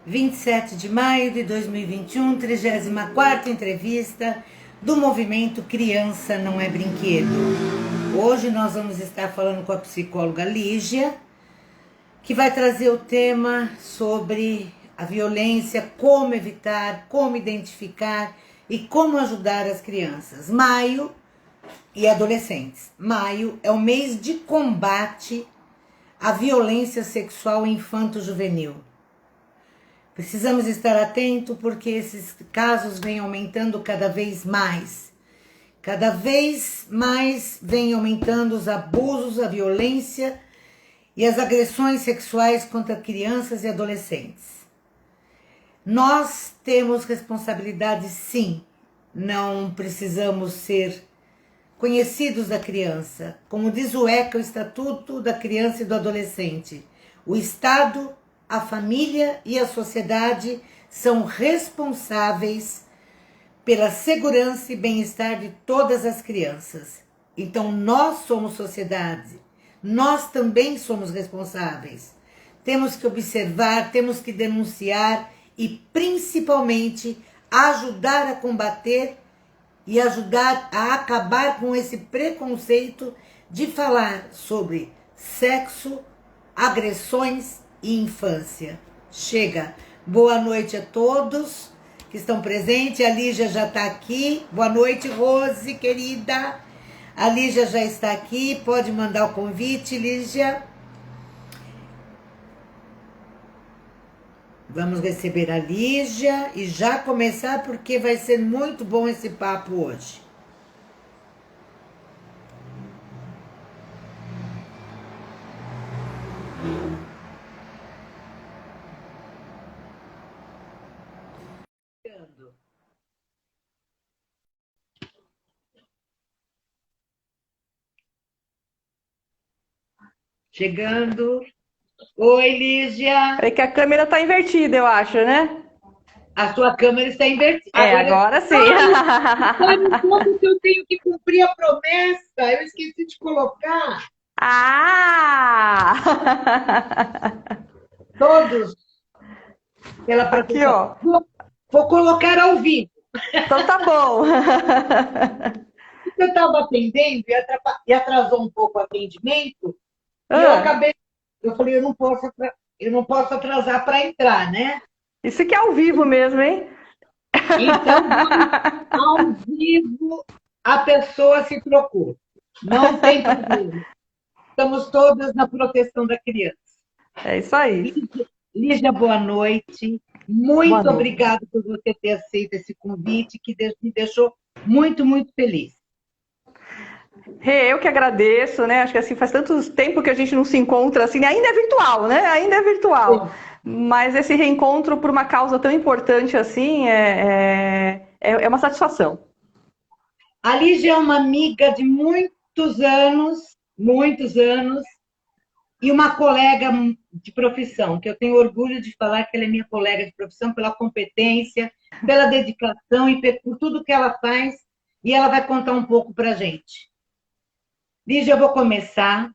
27 de maio de 2021, 34ª entrevista do movimento Criança Não é Brinquedo. Hoje nós vamos estar falando com a psicóloga Lígia, que vai trazer o tema sobre a violência, como evitar, como identificar e como ajudar as crianças. Maio e adolescentes. Maio é o mês de combate à violência sexual infanto-juvenil. Precisamos estar atentos porque esses casos vêm aumentando cada vez mais. Cada vez mais vem aumentando os abusos, a violência e as agressões sexuais contra crianças e adolescentes. Nós temos responsabilidade, sim. Não precisamos ser conhecidos da criança. Como diz o ECA, o Estatuto da Criança e do Adolescente, o Estado, a família e a sociedade são responsáveis pela segurança e bem-estar de todas as crianças. Então, nós somos sociedade, nós também somos responsáveis. Temos que observar, temos que denunciar e, principalmente, ajudar a combater e ajudar a acabar com esse preconceito de falar sobre sexo, agressões e infância. Chega. Boa noite a todos que estão presentes. A Lígia já está aqui. Boa noite, Rose, querida. A Lígia já está aqui. Pode mandar o convite, Lígia. Vamos receber a Lígia e já começar porque vai ser muito bom esse papo hoje. Chegando. Oi, Lígia. É que a câmera está invertida, eu acho, né? A sua câmera está invertida. Agora sim. Sabe como que eu tenho que cumprir a promessa? Eu esqueci de colocar. Todos pela aqui, ó. Vou colocar ao vivo. Então tá bom. Eu estava atendendo e atrasou um pouco o atendimento. E eu falei, eu não posso atrasar para entrar, né? Isso que é ao vivo mesmo, hein? Então, ao vivo, a pessoa se trocou. Não tem problema. Estamos todas na proteção da criança. É isso aí. Lígia, boa noite. Muito obrigada por você ter aceito esse convite, que me deixou muito, muito feliz. Eu que agradeço, né? Acho que assim, faz tanto tempo que a gente não se encontra assim, ainda é virtual, né? Ainda é virtual. Sim. Mas esse reencontro por uma causa tão importante assim é uma satisfação. A Lígia é uma amiga de muitos anos, e uma colega de profissão, que eu tenho orgulho de falar que ela é minha colega de profissão pela competência, pela dedicação e por tudo que ela faz, e ela vai contar um pouco para a gente. Lígia, eu vou começar,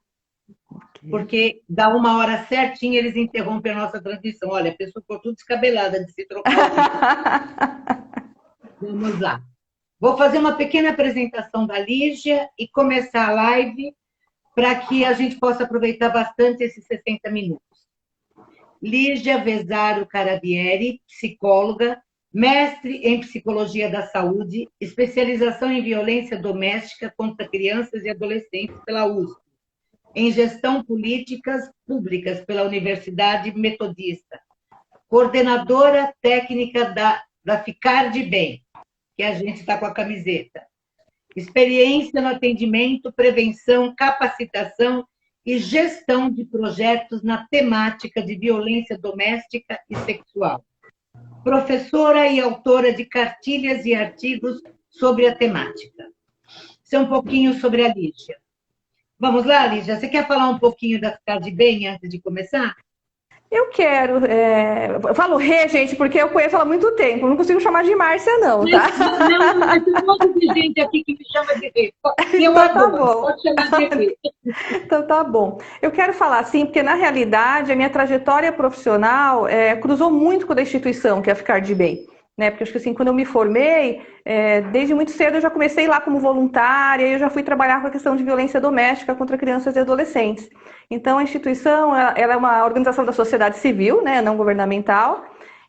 porque dá 1h certinho eles interrompem a nossa transmissão. Olha, a pessoa ficou tudo descabelada de se trocar. Vamos lá. Vou fazer uma pequena apresentação da Lígia e começar a live para que a gente possa aproveitar bastante esses 60 minutos. Lígia Vesaro Carabieri, psicóloga, mestre em Psicologia da Saúde, especialização em Violência Doméstica contra Crianças e Adolescentes pela USP, em Gestão Políticas Públicas pela Universidade Metodista, coordenadora técnica da Ficar de Bem, que a gente está com a camiseta, experiência no atendimento, prevenção, capacitação e gestão de projetos na temática de violência doméstica e sexual. Professora e autora de cartilhas e artigos sobre a temática. Isso é um pouquinho sobre a Lígia. Vamos lá, Lígia? Você quer falar um pouquinho da Ficar de Bem antes de começar? Eu quero. Eu falo Rê, gente, porque eu conheço ela há muito tempo. Não consigo chamar de Márcia, não, tá? Mas tem um monte de gente aqui que me chama de Rê. Eu Então tá adoro, bom. pode chamar de Rê. Então tá bom. Eu quero falar assim, porque na realidade a minha trajetória profissional cruzou muito com a da instituição, que é a Ficar de Bem. Né? Porque acho que assim, quando eu me formei, desde muito cedo eu já comecei lá como voluntária e eu já fui trabalhar com a questão de violência doméstica contra crianças e adolescentes. Então a instituição, ela é uma organização da sociedade civil, né, não governamental,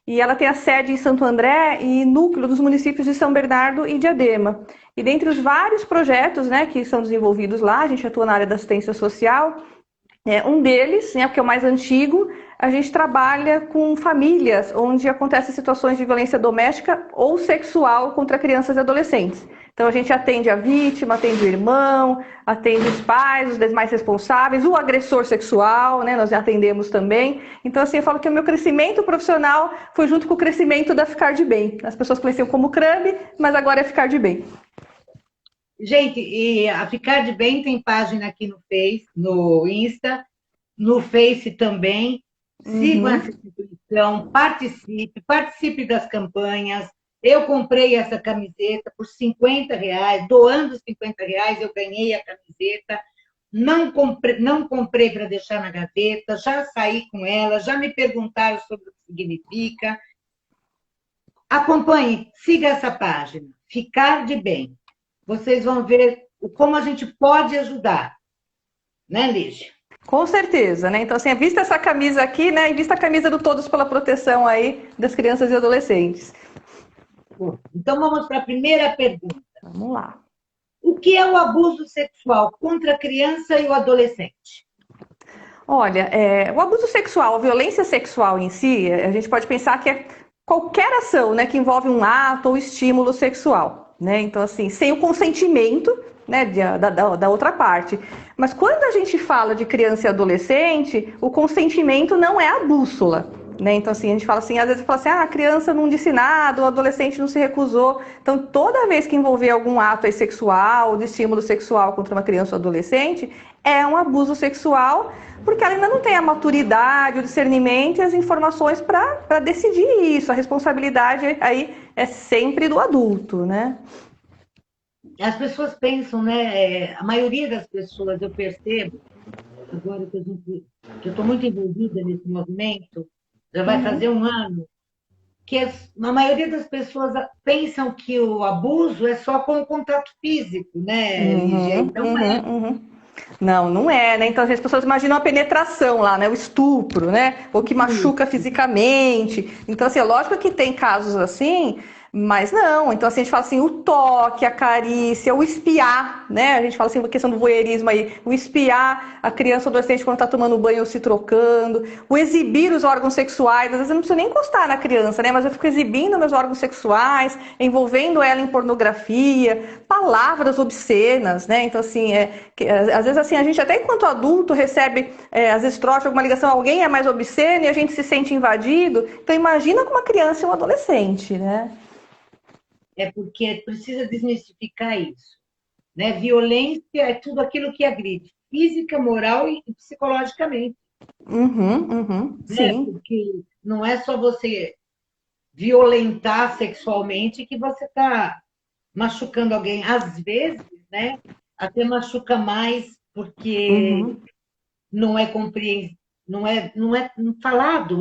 e ela tem a sede em Santo André e núcleo dos municípios de São Bernardo e Diadema. E dentre os vários projetos, né, que são desenvolvidos lá, a gente atua na área da assistência social. Um deles, né, que é o mais antigo, a gente trabalha com famílias onde acontecem situações de violência doméstica ou sexual contra crianças e adolescentes. Então a gente atende a vítima, atende o irmão, atende os pais, os demais responsáveis, o agressor sexual, né, nós já atendemos também. Então assim, eu falo que o meu crescimento profissional foi junto com o crescimento da Ficar de Bem. As pessoas conheciam como CRAMB, mas agora é Ficar de Bem. Gente, e a Ficar de Bem tem página aqui no Face, no Insta, no Face também. Sigam essa instituição, participe das campanhas. Eu comprei essa camiseta por R$ 50, doando R$ 50, eu ganhei a camiseta. Não comprei para deixar na gaveta, já saí com ela, já me perguntaram sobre o que significa. Acompanhe, siga essa página, Ficar de Bem. Vocês vão ver como a gente pode ajudar, né, Lígia? Com certeza, né? Então, assim, vista essa camisa aqui, né? E vista a camisa do Todos pela Proteção aí das crianças e adolescentes. Então, vamos para a primeira pergunta. Vamos lá. O que é o abuso sexual contra a criança e o adolescente? Olha, o abuso sexual, a violência sexual em si, a gente pode pensar que é qualquer ação, né, que envolve um ato ou estímulo sexual, né? Então, assim, sem o consentimento, né, da outra parte. Mas quando a gente fala de criança e adolescente, o consentimento não é a bússola, né? Então, assim, a gente fala assim, às vezes fala assim, a criança não disse nada, o adolescente não se recusou. Então, toda vez que envolver algum ato aí sexual, de estímulo sexual contra uma criança ou adolescente, é um abuso sexual, porque ela ainda não tem a maturidade, o discernimento e as informações para decidir isso. A responsabilidade aí é sempre do adulto, né? As pessoas pensam, né? A maioria das pessoas, eu percebo, agora que eu estou muito envolvida nesse movimento, já vai fazer um ano, que a maioria das pessoas pensam que o abuso é só com o contato físico, né, Lígia? Então, Não, não é, né? Então as pessoas imaginam a penetração lá, né? O estupro, né? Ou que machuca fisicamente. Então, assim, é lógico que tem casos assim, mas não. Então, assim, a gente fala assim, o toque, a carícia, o espiar, né? A gente fala assim, a questão do voyeurismo aí, o espiar a criança ou adolescente quando tá tomando banho ou se trocando, o exibir os órgãos sexuais. Às vezes eu não preciso nem encostar na criança, né? Mas eu fico exibindo meus órgãos sexuais, envolvendo ela em pornografia, palavras obscenas, né? Então, assim, às vezes assim, a gente até enquanto adulto recebe, às vezes troca alguma ligação, alguém é mais obsceno e a gente se sente invadido. Então, imagina com uma criança e um adolescente, né? É porque precisa desmistificar isso, né? Violência é tudo aquilo que agride, física, moral e psicologicamente. Né? Sim. Porque não é só você violentar sexualmente que você está machucando alguém. Às vezes, né? Até machuca mais porque não é compreensível. Não é falado,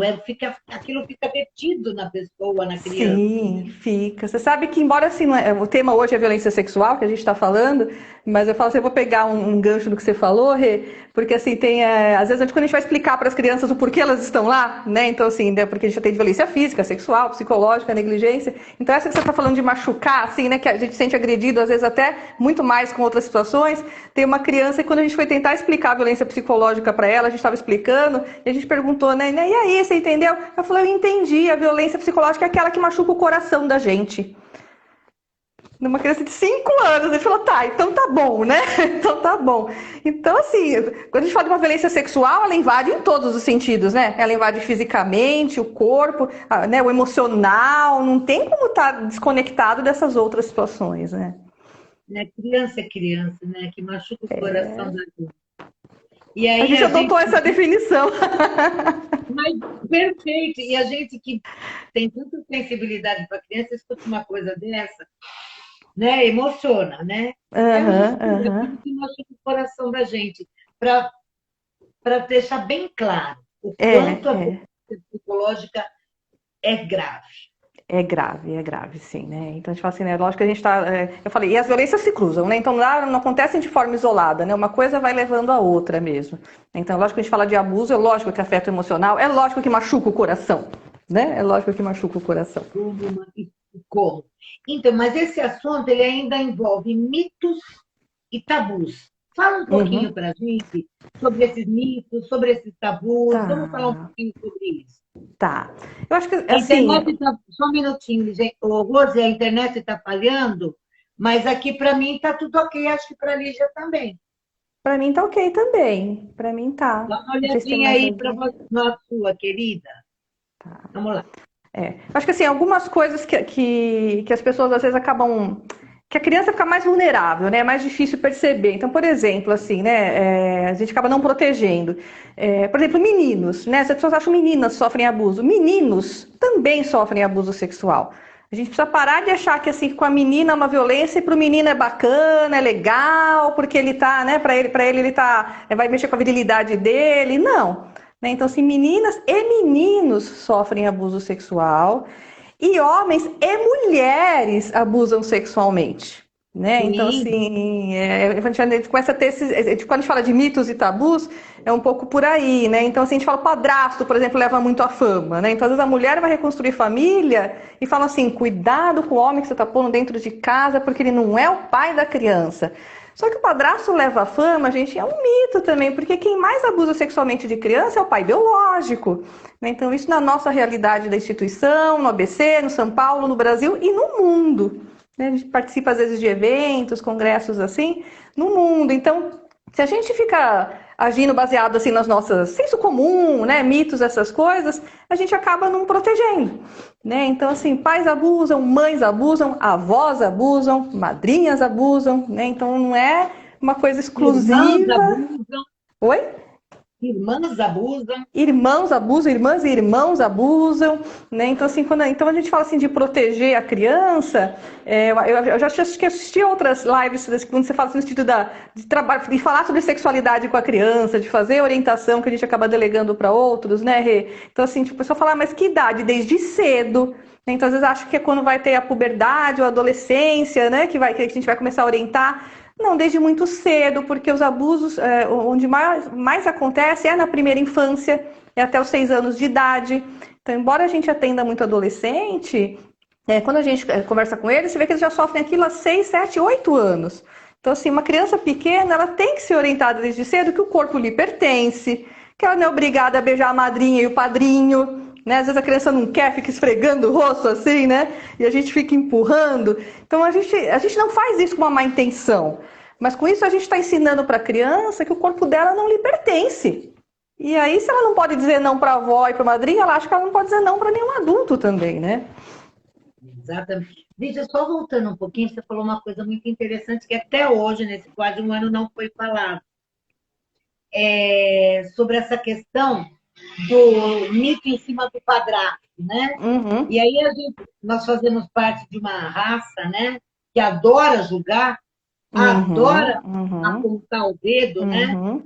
aquilo fica retido na pessoa, na criança. Sim, fica. Você sabe que, embora assim, o tema hoje é violência sexual, que a gente está falando, mas eu falo assim, eu vou pegar um gancho no que você falou, Rê, porque assim, às vezes quando a gente vai explicar para as crianças o porquê elas estão lá, né? Então, assim, né, porque a gente já tem violência física, sexual, psicológica, negligência. Então, essa que você está falando de machucar, assim, né? Que a gente se sente agredido, às vezes até muito mais com outras situações. Tem uma criança que quando a gente foi tentar explicar a violência psicológica para ela, a gente estava explicando, e a gente perguntou, né? E aí, você entendeu? Ela falou, eu entendi, a violência psicológica é aquela que machuca o coração da gente. Uma criança de 5 anos, ele falou, tá, então tá bom, né? Então tá bom. Então, assim, quando a gente fala de uma violência sexual, ela invade em todos os sentidos, né? Ela invade fisicamente, o corpo, né? O emocional, não tem como estar desconectado dessas outras situações, né? Criança é criança, né? Que machuca o coração da gente. E A aí gente adotou essa definição. Mas perfeito. E a gente que tem tanta sensibilidade para criança, escuta uma coisa dessa, né? Emociona, né? Aham, É aquilo aham. que machuca o coração da gente. Para deixar bem claro o É, quanto a é. violência psicológica é grave. É grave, sim, né? Então a gente fala assim, né? Lógico que a gente tá. Eu falei, e as violências se cruzam, né? Então lá não acontecem de forma isolada, né? Uma coisa vai levando a outra mesmo. Então, lógico que a gente fala de abuso, é lógico que afeta o emocional, é lógico que machuca o coração, né? É lógico que machuca o coração. Como? Então, mas esse assunto ele ainda envolve mitos e tabus. Fala um pouquinho Uhum. para a gente sobre esses mitos, sobre esses tabus. Vamos falar um Tá, pouquinho sobre isso. tá. Eu acho que, A assim, internet está. Só um minutinho, gente. Ô, Rose, a internet está falhando, mas aqui para mim está tudo ok. Acho que para a Lígia também. pra mim tá ok também. Pra mim tá. Dá uma Não sei se tem olhadinha mais aí para alguém. a sua querida. Vamos lá. É. Acho que assim, algumas coisas que as pessoas às vezes acabam. Que a criança fica mais vulnerável, né? É mais difícil perceber. Então, por exemplo, assim, né? A gente acaba não protegendo. Por exemplo, meninos, né? As pessoas acham que meninas sofrem abuso. Meninos também sofrem abuso sexual. A gente precisa parar de achar que assim, com a menina é uma violência e para o menino é bacana, é legal, porque ele tá, né? Para ele tá, vai mexer com a virilidade dele. Não. Né? Então, assim, meninas e meninos sofrem abuso sexual e homens e mulheres abusam sexualmente. Né? Então, Sim, assim, a gente começa a ter esses. Quando a gente fala de mitos e tabus, é um pouco por aí, né? Então, assim, a gente fala padrasto, por exemplo, leva muito a fama, né? Então, às vezes a mulher vai reconstruir família e fala assim: cuidado com o homem que você está pondo dentro de casa, porque ele não é o pai da criança. Só que o padrasto leva a fama, gente, é um mito também, porque quem mais abusa sexualmente de criança é o pai biológico. Né? Então, isso na nossa realidade da instituição, no ABC, no São Paulo, no Brasil e no mundo. Né? A gente participa, às vezes, de eventos, congressos assim, no mundo. Então, se a gente fica agindo baseado assim nas nossas senso comum, né, mitos, essas coisas, a gente acaba não protegendo, né? Então assim, pais abusam, mães abusam, avós abusam, madrinhas abusam, né? Então não é uma coisa irmãs exclusiva. abusam, Oi? irmãs abusam. Irmãos abusam, irmãs e irmãos abusam, né? Então, assim, então a gente fala assim de proteger a criança, eu já assisti outras lives quando você fala assim, no sentido de trabalhar, de falar sobre sexualidade com a criança, de fazer orientação que a gente acaba delegando para outros, né, Rê? Então, assim, tipo, a pessoa fala, mas que idade? Desde cedo. Então, às vezes, acho que é quando vai ter a puberdade ou a adolescência, né, que a gente vai começar a orientar. Não, desde muito cedo, porque os abusos, onde mais acontece é na primeira infância, é até os 6 anos de idade. Então, embora a gente atenda muito adolescente, quando a gente conversa com eles, você vê que eles já sofrem aquilo há 6, 7, 8 anos. Então, assim, uma criança pequena, ela tem que ser orientada desde cedo que o corpo lhe pertence, que ela não é obrigada a beijar a madrinha e o padrinho, né? Às vezes a criança não quer, fica esfregando o rosto assim, né? E a gente fica empurrando. Então a gente não faz isso com uma má intenção. Mas com isso a gente está ensinando para a criança que o corpo dela não lhe pertence. E aí, se ela não pode dizer não para a avó e para a madrinha, ela acha que ela não pode dizer não para nenhum adulto também, né? Exatamente. Deixa só voltando um pouquinho, você falou uma coisa muito interessante que até hoje, nesse quase um ano, não foi falado. Sobre essa questão do mito em cima do padrasto, né? Uhum, E aí nós fazemos parte de uma raça, né? Que adora julgar, uhum, adora uhum, apontar o dedo, né? uhum,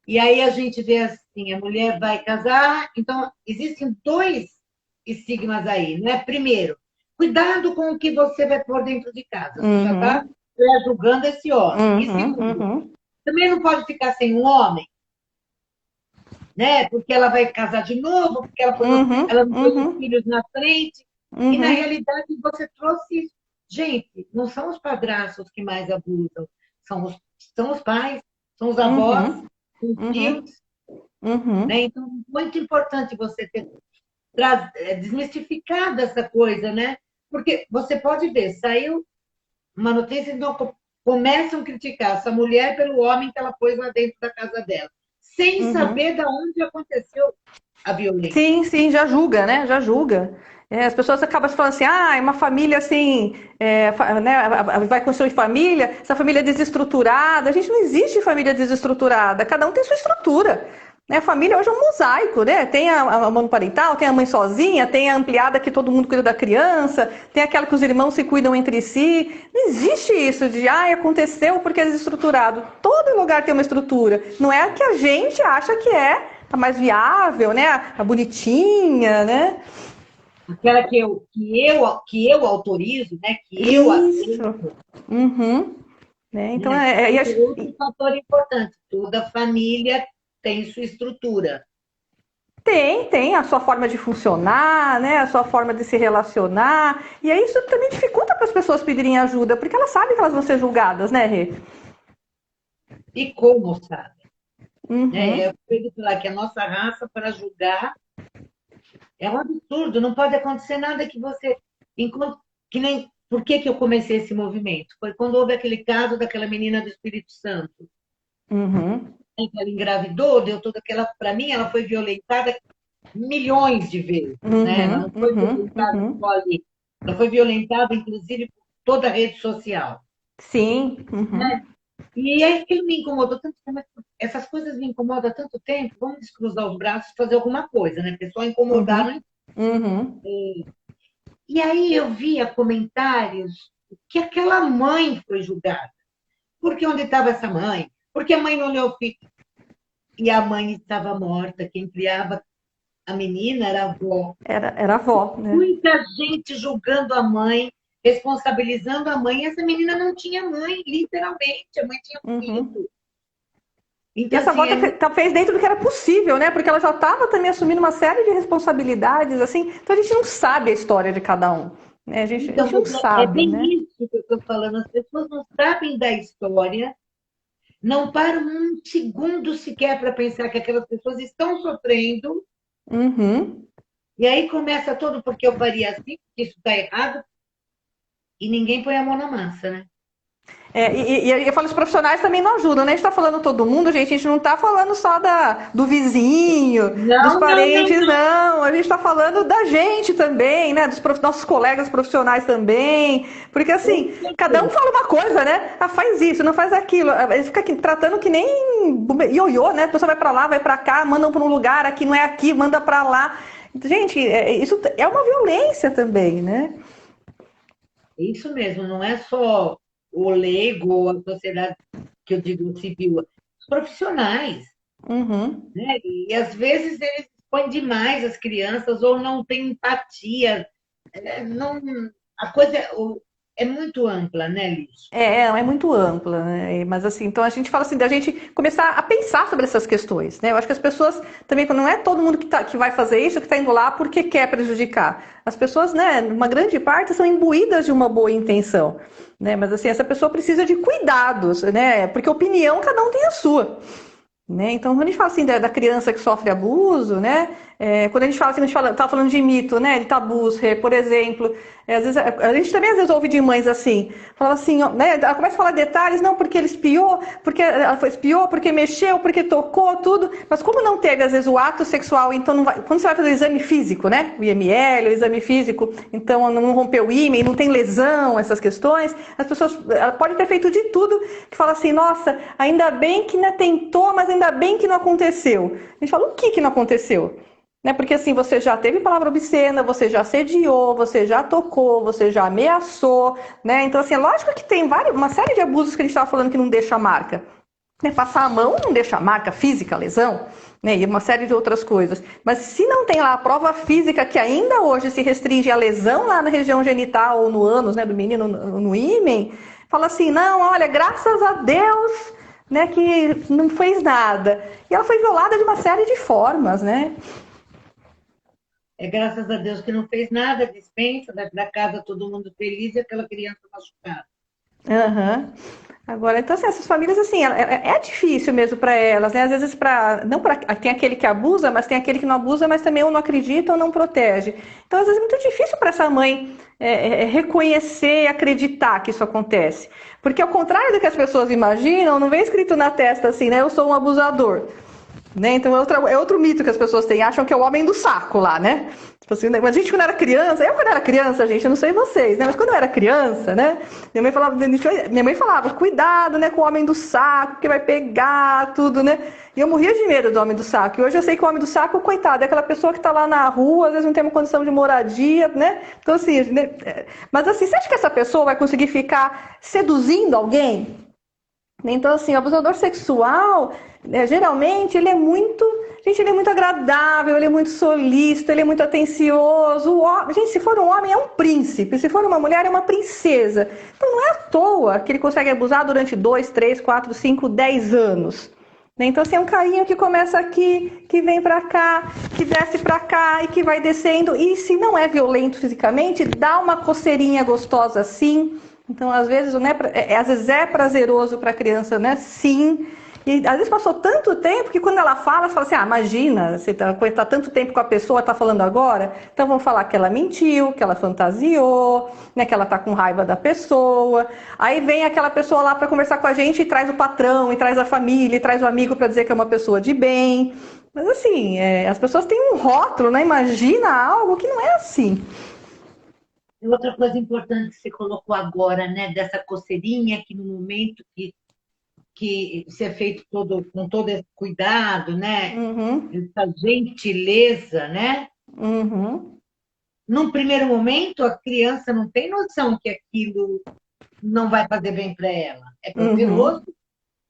E aí a gente vê assim, a mulher vai casar, então existem dois estigmas aí, né? Primeiro, cuidado com o que você vai pôr dentro de casa. Você já está uhum, julgando esse homem. E uhum, segundo, uhum, também não pode ficar sem um homem, né? Porque ela vai casar de novo, porque uhum, ela não põe os uhum, filhos na frente. E na uhum, realidade você trouxe isso. Gente, não são os padrastos que mais abusam, são os pais, são os avós, uhum, os uhum, tios, né? uhum. Então, muito importante você ter desmistificado essa coisa, né? Porque você pode ver, saiu uma notícia, então começam a criticar essa mulher pelo homem que ela pôs lá dentro da casa dela, sem Uhum. saber de onde aconteceu a violência. Sim, sim, já julga, né? Já julga. As pessoas acabam falando assim, é uma família assim, né, vai construir família, essa família é desestruturada. A gente não existe família desestruturada, cada um tem sua estrutura. Né? A família hoje é um mosaico, né? Tem a monoparental, tem a mãe sozinha, tem a ampliada que todo mundo cuida da criança, tem aquela que os irmãos se cuidam entre si. Não existe isso de, aconteceu porque é desestruturado. Todo lugar tem uma estrutura. Não é a que a gente acha que é a mais viável, né? A bonitinha, né? Aquela que eu autorizo, né? Que eu Isso. aceito. Uhum. Né? Então, Né? Outro fator importante, toda família tem sua estrutura. tem a sua forma de funcionar, né? A sua forma de se relacionar. E aí isso também dificulta para as pessoas pedirem ajuda, porque elas sabem que elas vão ser julgadas, né, Rê? E como sabe? Uhum. Né? Eu acredito falar que a nossa raça, para julgar, é um absurdo. Não pode acontecer nada que você encontre. Que nem. Por que eu comecei esse movimento? Foi quando houve aquele caso daquela menina do Espírito Santo. Uhum. Ela engravidou, deu toda aquela. Para mim, ela foi violentada milhões de vezes. Né? Ela não foi violentada só ali. Ela foi violentada, inclusive, por toda a rede social. Sim. Uhum. Né? E aquilo me incomodou tanto tempo. Essas coisas me incomodam há tanto tempo. Vamos descruzar os braços e fazer alguma coisa, né? Porque só incomodar Uhum. E aí eu via comentários que aquela mãe foi julgada. Porque onde estava essa mãe? Porque a mãe não olhou o filho. E a mãe estava morta. Quem criava a menina era a avó. Era a avó, né? Muita gente julgando a mãe, responsabilizando a mãe. Essa menina não tinha mãe, literalmente. A mãe tinha filho. E Então, essa assim, avó fez dentro do que era possível, né? Porque ela já estava também assumindo uma série de responsabilidades, assim. Então a gente não sabe a história de cada um. Né? A gente não sabe, é bem né? isso que eu estou falando. As pessoas não sabem da história, não param um segundo sequer para pensar que aquelas pessoas estão sofrendo. Uhum. E aí começa todo porque eu faria assim, porque isso está errado, e ninguém põe a mão na massa, né? E eu falo, os profissionais também não ajudam, né? A gente tá falando todo mundo, gente, a gente não tá falando só do vizinho, dos parentes, não. A gente tá falando da gente também, né? Dos nossos colegas profissionais também. Porque, assim, cada um fala uma coisa, né? Faz isso, não faz aquilo. Eles ficam aqui tratando que nem ioiô, né? A pessoa vai pra lá, vai pra cá, mandam pra um lugar, aqui não é aqui, manda pra lá. Gente, isso é uma violência também, né? Isso mesmo, não é só o leigo ou a sociedade, que eu digo civil, os profissionais. Uhum. Né? E às vezes eles expõem demais as crianças ou não têm empatia. Não, a coisa é muito ampla, né, Liz? É muito ampla, né? Mas assim, então a gente fala assim, da gente começar a pensar sobre essas questões, né? Eu acho que as pessoas também, não é todo mundo que vai fazer isso, que está indo lá porque quer prejudicar. As pessoas, né, uma grande parte são imbuídas de uma boa intenção, né? Mas assim, essa pessoa precisa de cuidados, né? Porque opinião cada um tem a sua. Né? Então, quando a gente fala assim da criança que sofre abuso, né? Quando a gente fala assim, a gente tá falando de mito, né? De tabus, por exemplo, às vezes, a gente também às vezes ouve de mães assim, fala assim, né? Ela começa a falar detalhes, não, porque ele espiou, porque ela foi espiou, porque mexeu, porque tocou, tudo, mas como não teve às vezes o ato sexual, então não vai, quando você vai fazer o exame físico, né? O IML, o exame físico, então não rompeu o ímã, não tem lesão, essas questões, as pessoas, ela pode ter feito de tudo, que fala assim, nossa, ainda bem que não tentou, mas ainda bem que não aconteceu. A gente fala, o que não aconteceu? Né? Porque assim, você já teve palavra obscena, você já assediou, você já tocou, você já ameaçou, né? Então, assim, é lógico que tem uma série de abusos que a gente estava falando que não deixa marca. Né? Passar a mão não deixa marca física, lesão, né? E uma série de outras coisas. Mas se não tem lá a prova física que ainda hoje se restringe a lesão lá na região genital ou no ânus, né, do menino, no ímen, fala assim, não, olha, graças a Deus, né, que não fez nada. E ela foi violada de uma série de formas, né? Graças a Deus que não fez nada, dispensa, vai para casa todo mundo feliz e aquela criança machucada. Uhum. Agora, então, assim, essas famílias, assim, é difícil mesmo para elas, né? Às vezes, tem aquele que abusa, mas tem aquele que não abusa, mas também ou não acredita ou não protege. Então, às vezes, é muito difícil para essa mãe reconhecer e acreditar que isso acontece. Porque, ao contrário do que as pessoas imaginam, não vem escrito na testa assim, né? Eu sou um abusador. Né? Então é outro mito que as pessoas têm, acham que é o homem do saco lá, né? Assim, né? Mas a gente quando era criança, eu quando era criança, gente, eu não sei vocês, né? Mas quando eu era criança, né? Minha mãe falava, cuidado, né, com o homem do saco, que vai pegar tudo, né? E eu morria de medo do homem do saco. E hoje eu sei que o homem do saco, coitado, é aquela pessoa que tá lá na rua, às vezes não tem uma condição de moradia, né? Então, assim, né? Mas assim, você acha que essa pessoa vai conseguir ficar seduzindo alguém? Então, assim, o abusador sexual, né, geralmente, ele é muito... Gente, ele é muito agradável, ele é muito solícito, ele é muito atencioso. Gente, se for um homem, é um príncipe. Se for uma mulher, é uma princesa. Então, não é à toa que ele consegue abusar durante 2, 3, 4, 5, 10 anos. Então, assim, é um carinho que começa aqui, que vem pra cá, que desce pra cá e que vai descendo. E se não é violento fisicamente, dá uma coceirinha gostosa, sim. Então, às vezes, né, às vezes é prazeroso para a criança, né? Sim. E às vezes passou tanto tempo que quando ela fala, você fala assim, imagina, você tá tanto tempo com a pessoa, tá falando agora, então vamos falar que ela mentiu, que ela fantasiou, né, que ela tá com raiva da pessoa. Aí vem aquela pessoa lá para conversar com a gente e traz o patrão, e traz a família, e traz o amigo para dizer que é uma pessoa de bem. Mas assim, as pessoas têm um rótulo, né? Imagina algo que não é assim. E outra coisa importante que você colocou agora, né, dessa coceirinha, que no momento que se é feito com todo esse cuidado, né, Uhum, essa gentileza, né? uhum, Num primeiro momento, a criança não tem noção que aquilo não vai fazer bem para ela. É prazeroso,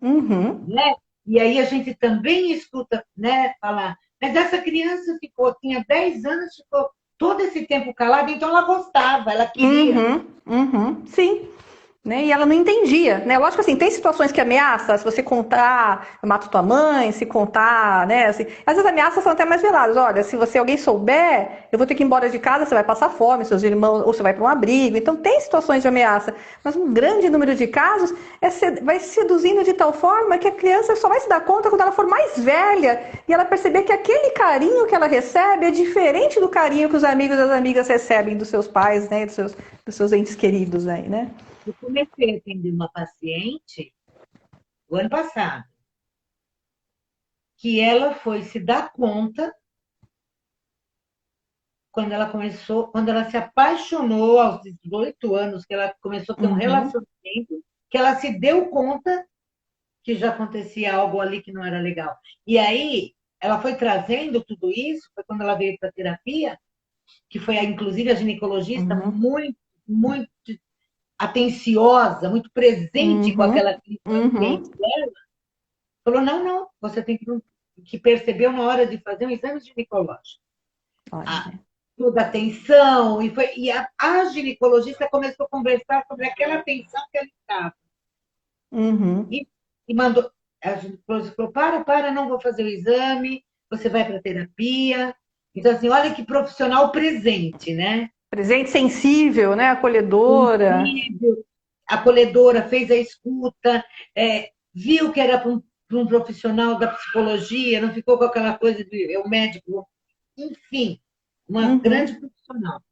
uhum, uhum. né? E aí a gente também escuta, né, falar, mas essa criança tinha 10 anos, ficou todo esse tempo calada, então ela gostava, ela queria. Uhum, uhum, sim. Né? E ela não entendia, né? Lógico assim, tem situações que ameaça, se você contar, eu mato tua mãe, se contar, né? Assim, às vezes ameaças são até mais veladas. Olha, se alguém souber, eu vou ter que ir embora de casa, você vai passar fome, seus irmãos, ou você vai para um abrigo. Então tem situações de ameaça, mas um grande número de casos vai seduzindo de tal forma que a criança só vai se dar conta quando ela for mais velha e ela perceber que aquele carinho que ela recebe é diferente do carinho que os amigos e as amigas recebem dos seus pais, né? Dos seus entes queridos aí, né? Eu comecei a atender uma paciente o ano passado, que ela foi se dar conta quando ela se apaixonou aos 18 anos, que ela começou a ter um Uhum. relacionamento, que ela se deu conta que já acontecia algo ali que não era legal. E aí, ela foi trazendo tudo isso, foi quando ela veio para a terapia, que foi, inclusive, a ginecologista Uhum, muito, muito atenciosa, muito presente com uhum, aquela paciente uhum. dela, falou, não, você tem que perceber na hora de fazer um exame ginecológico. Olha. Toda a atenção, a ginecologista começou a conversar sobre aquela atenção que ela estava. Uhum. E, e mandou, a ginecologista falou, não vou fazer o exame, você vai para terapia. Então, assim, olha que profissional presente, né? Presente sensível, né? Acolhedora. Sensível, acolhedora, fez a escuta, viu que era para um profissional da psicologia, não ficou com aquela coisa de eu médico, enfim, uma grande Uhum. profissional.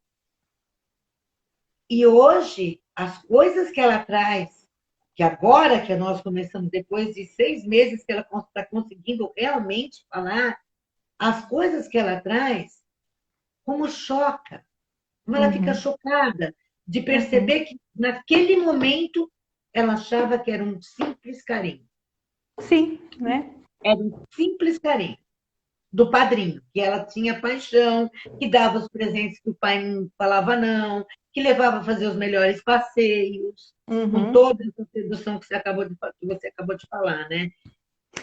E hoje, as coisas que ela traz, que agora que nós começamos, depois de 6 meses que ela está conseguindo realmente falar, as coisas que ela traz, como choca, como ela fica Uhum. chocada de Uhum. perceber que naquele momento ela achava que era um simples carinho. Sim, né? Era um simples carinho do padrinho, que ela tinha paixão, que dava os presentes que o pai não falava não, que levava a fazer os melhores passeios, com Uhum. toda essa sedução que você acabou de falar, né?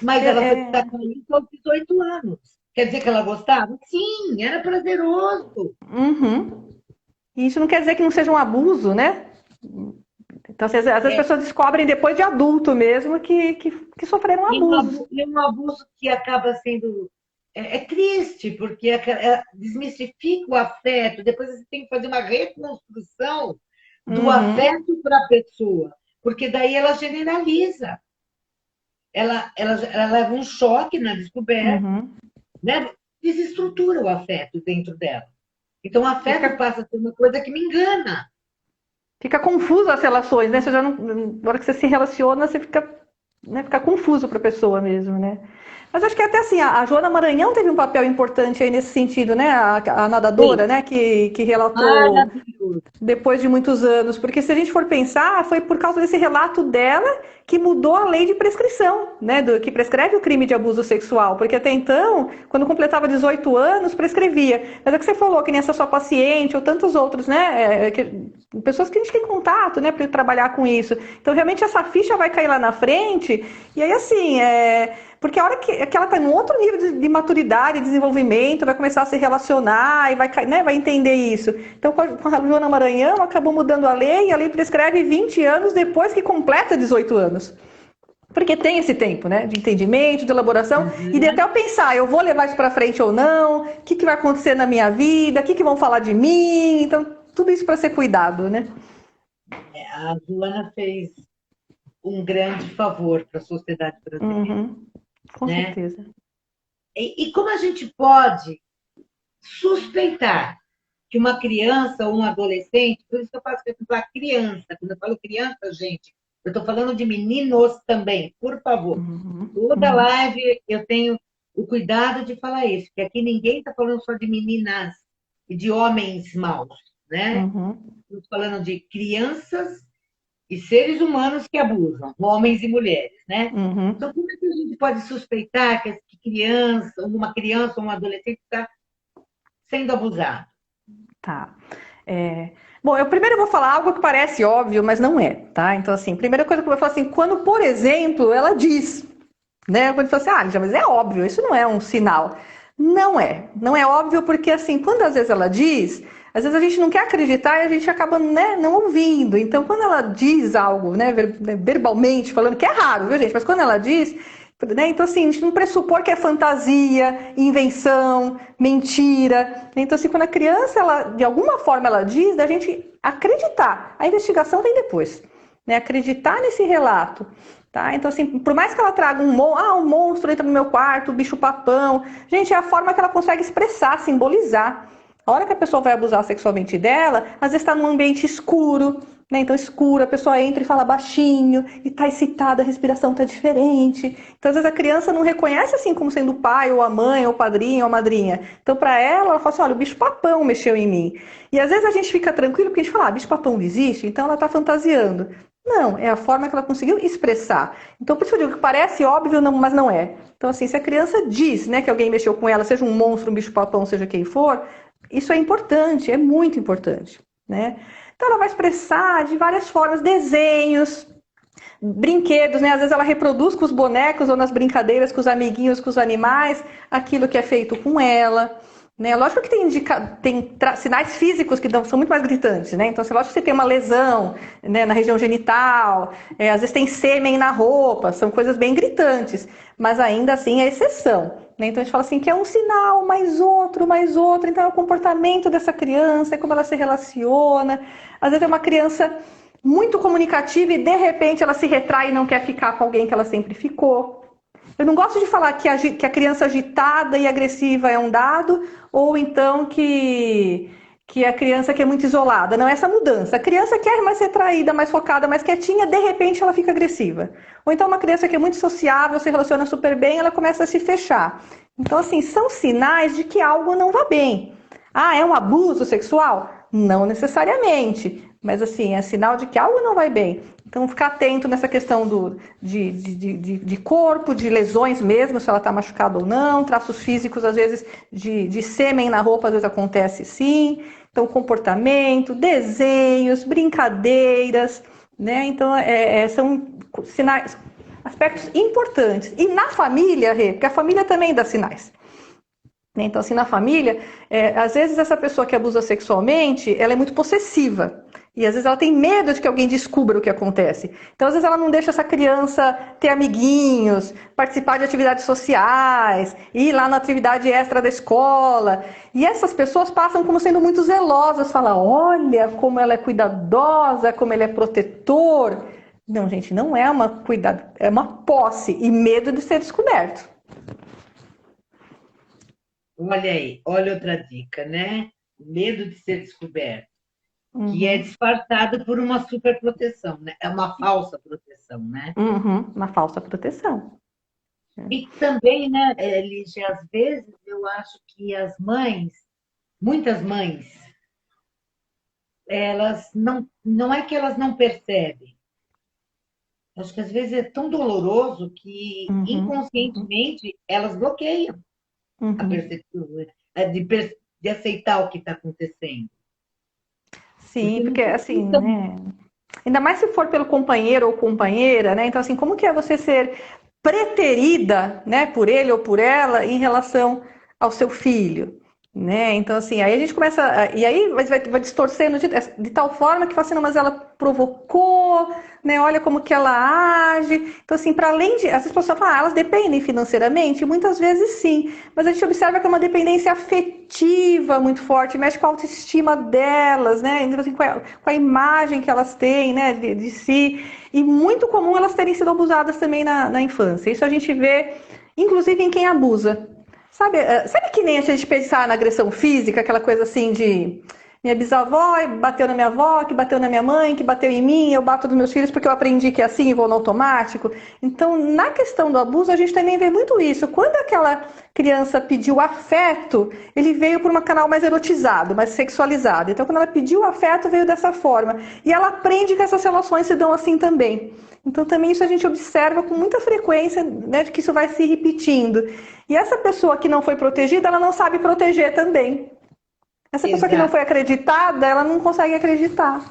Mas É, ela foi estar é, com isso aos 18 anos. Quer dizer que ela gostava? Sim, era prazeroso. uhum. E isso não quer dizer que não seja um abuso, né? Então, às vezes as É, pessoas descobrem depois de adulto mesmo que sofreram abuso. e um abuso que acaba sendo. É triste, porque desmistifica o afeto, depois você tem que fazer uma reconstrução do Uhum. afeto para a pessoa, porque daí ela generaliza, ela leva um choque na descoberta, Uhum. né? Desestrutura o afeto dentro dela. Então, o E afeto passa a ser uma coisa que me engana. fica confuso as relações, né? Você já não, na hora que você se relaciona, você fica né, fica confuso para a pessoa mesmo, né? Mas acho que até assim, a Joana Maranhão teve um papel importante aí nesse sentido, né? A nadadora, Sim, né? Que relatou maravilhoso. depois de muitos anos, porque se a gente for pensar, foi por causa desse relato dela que mudou a lei de prescrição, né, que prescreve o crime de abuso sexual, porque até então, quando completava 18 anos, prescrevia. Mas é que você falou, que nem essa sua paciente ou tantos outros, né, pessoas que a gente tem contato, né, para trabalhar com isso. Então, realmente, essa ficha vai cair lá na frente, e aí, assim, porque a hora que ela está em um outro nível de maturidade, desenvolvimento, vai começar a se relacionar e vai, né, vai entender isso. Então, com a Joana Maranhão, acabou mudando a lei, e a lei prescreve 20 anos depois que completa 18 anos. Porque tem esse tempo, né, de entendimento, de elaboração, e de até eu pensar, eu vou levar isso para frente ou não, o que vai acontecer na minha vida, o que vão falar de mim, então, tudo isso para ser cuidado, né? A Joana fez um grande favor para a sociedade brasileira, Uhum, com né? certeza. E como a gente pode suspeitar que uma criança ou um adolescente, por isso que eu faço questão de falar criança, quando eu falo criança, gente, eu estou falando de meninos também, por favor. Uhum, Toda uhum, live eu tenho o cuidado de falar isso, porque aqui ninguém está falando só de meninas e de homens maus, né? uhum, Estamos falando de crianças e seres humanos que abusam, homens e mulheres, né? uhum. Então, como é que a gente pode suspeitar que uma criança ou um adolescente está sendo abusado? Tá. Bom, eu primeiro vou falar algo que parece óbvio, mas não é, tá? Então, assim, primeira coisa que eu vou falar assim, quando, por exemplo, ela diz, né? Quando fala assim, Lígia, mas é óbvio, isso não é um sinal. Não é óbvio porque, assim, quando às vezes ela diz, às vezes a gente não quer acreditar e a gente acaba, né, não ouvindo. Então, quando ela diz algo, né, verbalmente, falando, que é raro, viu, gente? Mas quando ela diz, né, então, assim, a gente não pressupor que é fantasia, invenção, mentira. Então, assim, quando a criança, ela, de alguma forma, ela diz, da gente acreditar. A investigação vem depois, né? Acreditar nesse relato. Tá? Então, assim, por mais que ela traga um monstro entra no meu quarto, o bicho papão, gente, é a forma que ela consegue expressar, simbolizar. A hora que a pessoa vai abusar sexualmente dela, às vezes está num ambiente escuro, né? Então, escuro, a pessoa entra e fala baixinho, e está excitada, a respiração está diferente. Então, às vezes a criança não reconhece assim como sendo o pai, ou a mãe, ou o padrinho, ou a madrinha. Então, para ela fala assim: olha, o bicho papão mexeu em mim. E às vezes a gente fica tranquilo porque a gente fala: bicho papão não existe, então ela está fantasiando. Não, é a forma que ela conseguiu expressar. Então, por isso eu digo que parece óbvio, não, mas não é. Então, assim, se a criança diz, né, que alguém mexeu com ela, seja um monstro, um bicho-papão, seja quem for, isso é importante, é muito importante, né? Então, ela vai expressar de várias formas, desenhos, brinquedos, né? Às vezes ela reproduz com os bonecos ou nas brincadeiras com os amiguinhos, com os animais, aquilo que é feito com ela. Né? Lógico que tem sinais físicos que são muito mais gritantes, né? Então, assim, lógico que você tem uma lesão, né, na região genital, às vezes tem sêmen na roupa, são coisas bem gritantes, mas ainda assim é exceção. Né? Então a gente fala assim que é um sinal, mais outro, então é o comportamento dessa criança, é como ela se relaciona. Às vezes é uma criança muito comunicativa e de repente ela se retrai e não quer ficar com alguém que ela sempre ficou. Eu não gosto de falar que a criança agitada e agressiva é um dado, ou então que a criança que é muito isolada. Não é essa mudança. A criança quer mais retraída, mais focada, mais quietinha, de repente ela fica agressiva. Ou então uma criança que é muito sociável, se relaciona super bem, ela começa a se fechar. Então, assim, são sinais de que algo não vai bem. Ah, é um abuso sexual? Não necessariamente. Mas, assim, é sinal de que algo não vai bem. Então, ficar atento nessa questão de corpo, de lesões mesmo, se ela está machucada ou não, traços físicos, às vezes, de sêmen na roupa, às vezes acontece sim. Então, comportamento, desenhos, brincadeiras, né? Então, são sinais, aspectos importantes. E na família, Rê, porque a família também dá sinais. Então, assim, na família, às vezes essa pessoa que abusa sexualmente, ela é muito possessiva. E às vezes ela tem medo de que alguém descubra o que acontece. Então, às vezes ela não deixa essa criança ter amiguinhos, participar de atividades sociais, ir lá na atividade extra da escola. E essas pessoas passam como sendo muito zelosas, falam, olha como ela é cuidadosa, como ele é protetor. Não, gente, não é uma cuidado, é uma posse e medo de ser descoberto. Olha aí, olha outra dica, né? Medo de ser descoberto. que é Uhum. disfarçado por uma superproteção, né? É uma falsa proteção, né? Uhum. Uma falsa proteção. E também, né, Lígia, às vezes eu acho que as mães, muitas mães, elas não é que elas não percebem. Acho que às vezes é tão doloroso que Uhum. Uhum. inconscientemente elas bloqueiam a Uhum. percepção, de aceitar o que está acontecendo. Sim, Porque porque assim, necessitam. né? Ainda mais se for pelo companheiro ou companheira, né? Então, assim, como que é você ser preterida, né, por ele ou por ela em relação ao seu filho, né? Então, assim, aí a gente começa, e aí vai distorcendo de tal forma que fala assim, não, mas ela provocou, né? Olha como que ela age. Então, assim, para além de, as pessoas falam, elas dependem financeiramente, muitas vezes sim, mas a gente observa que é uma dependência afetiva muito forte, mexe com a autoestima delas, né? Então, assim, com a imagem que elas têm, né, de si. E muito comum elas terem sido abusadas também na infância. Isso a gente vê, inclusive, em quem abusa. Sabe que nem a gente pensar na agressão física, aquela coisa assim de minha bisavó bateu na minha avó, que bateu na minha mãe, que bateu em mim, eu bato nos meus filhos porque eu aprendi que é assim e vou no automático. Então, na questão do abuso, a gente também vê muito isso. Quando aquela criança pediu afeto, ele veio por um canal mais erotizado, mais sexualizado. Então, quando ela pediu afeto, veio dessa forma. E ela aprende que essas relações se dão assim também. Então, também isso a gente observa com muita frequência, né, de que isso vai se repetindo. E essa pessoa que não foi protegida, ela não sabe proteger também. Essa pessoa que não Exato. foi acreditada, ela não consegue acreditar.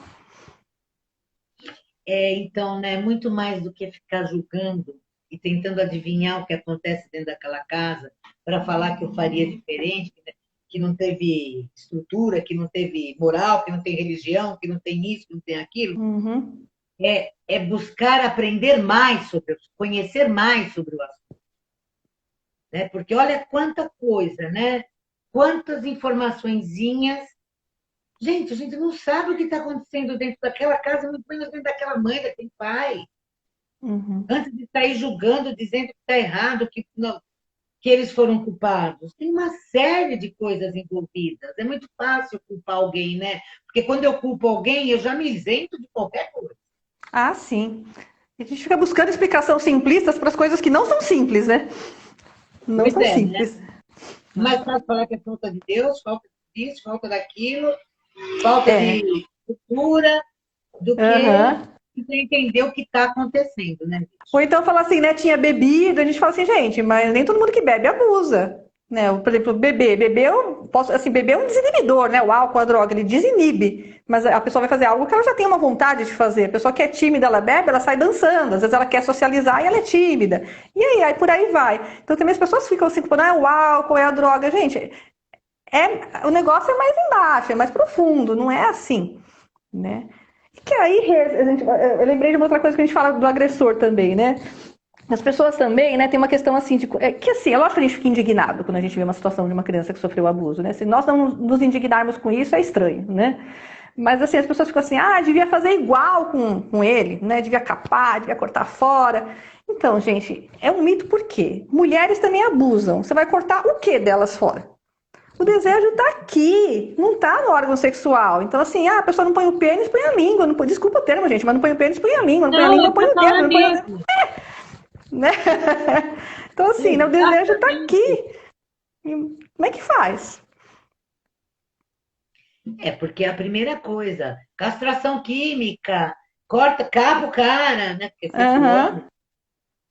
Então, né, muito mais do que ficar julgando e tentando adivinhar o que acontece dentro daquela casa para falar que eu faria diferente, que não teve estrutura, que não teve moral, que não tem religião, que não tem isso, que não tem aquilo, Uhum. é buscar aprender mais sobre, conhecer mais sobre o assunto, né? Porque olha quanta coisa, né? Quantas informaçõezinhas. Gente, a gente não sabe o que está acontecendo dentro daquela casa, muito menos dentro daquela mãe, daquele pai. Uhum. Antes de sair julgando, dizendo que está errado, que, não, que eles foram culpados. Tem uma série de coisas envolvidas. É muito fácil culpar alguém, né? Porque quando eu culpo alguém, eu já me isento de qualquer coisa. Ah, sim. A gente fica buscando explicação simplistas para as coisas que não são simples, né? Não Pois são é, né? simples. Mais fácil falar que é falta de Deus, falta disso, falta daquilo, falta É. de cultura, do que Aham. entender o que está acontecendo, né, Ou bicho? então falar assim, né? Tinha bebido, a gente fala assim, gente, mas nem todo mundo que bebe abusa. Né? Por exemplo, beber, eu posso, assim, beber é um desinibidor, né? O álcool, a droga, ele desinibe. Mas a pessoa vai fazer algo que ela já tem uma vontade de fazer. A pessoa que é tímida, ela bebe, ela sai dançando. Às vezes ela quer socializar e ela é tímida. E aí por aí vai. Então também as pessoas ficam assim, não é o álcool, é a droga. Gente, o negócio é mais embaixo, é mais profundo, não é assim, né? Que aí, eu lembrei de uma outra coisa que a gente fala do agressor também, né? As pessoas também, né, tem uma questão assim, que assim, é lógico que a gente fica indignado quando a gente vê uma situação de uma criança que sofreu abuso, né? Se nós não nos indignarmos com isso, é estranho, né? Mas assim, as pessoas ficam assim, devia fazer igual com ele, né? Devia capar, devia cortar fora. Então, gente, é um mito por quê? Mulheres também abusam. Você vai cortar o que delas fora? O desejo está aqui, não está no órgão sexual. Então, assim, a pessoa não põe o pênis, põe a língua. Não põe, desculpa o termo, gente, mas não põe o pênis, põe a língua. Não põe a Não, língua, é põe para o dedo. falar Não põe o... mesmo. Né? Então, assim, né, o desejo está Exatamente. aqui. E como é que faz? É porque é a primeira coisa, castração química, corta, capa o cara, né? Porque sexto Uhum. ano.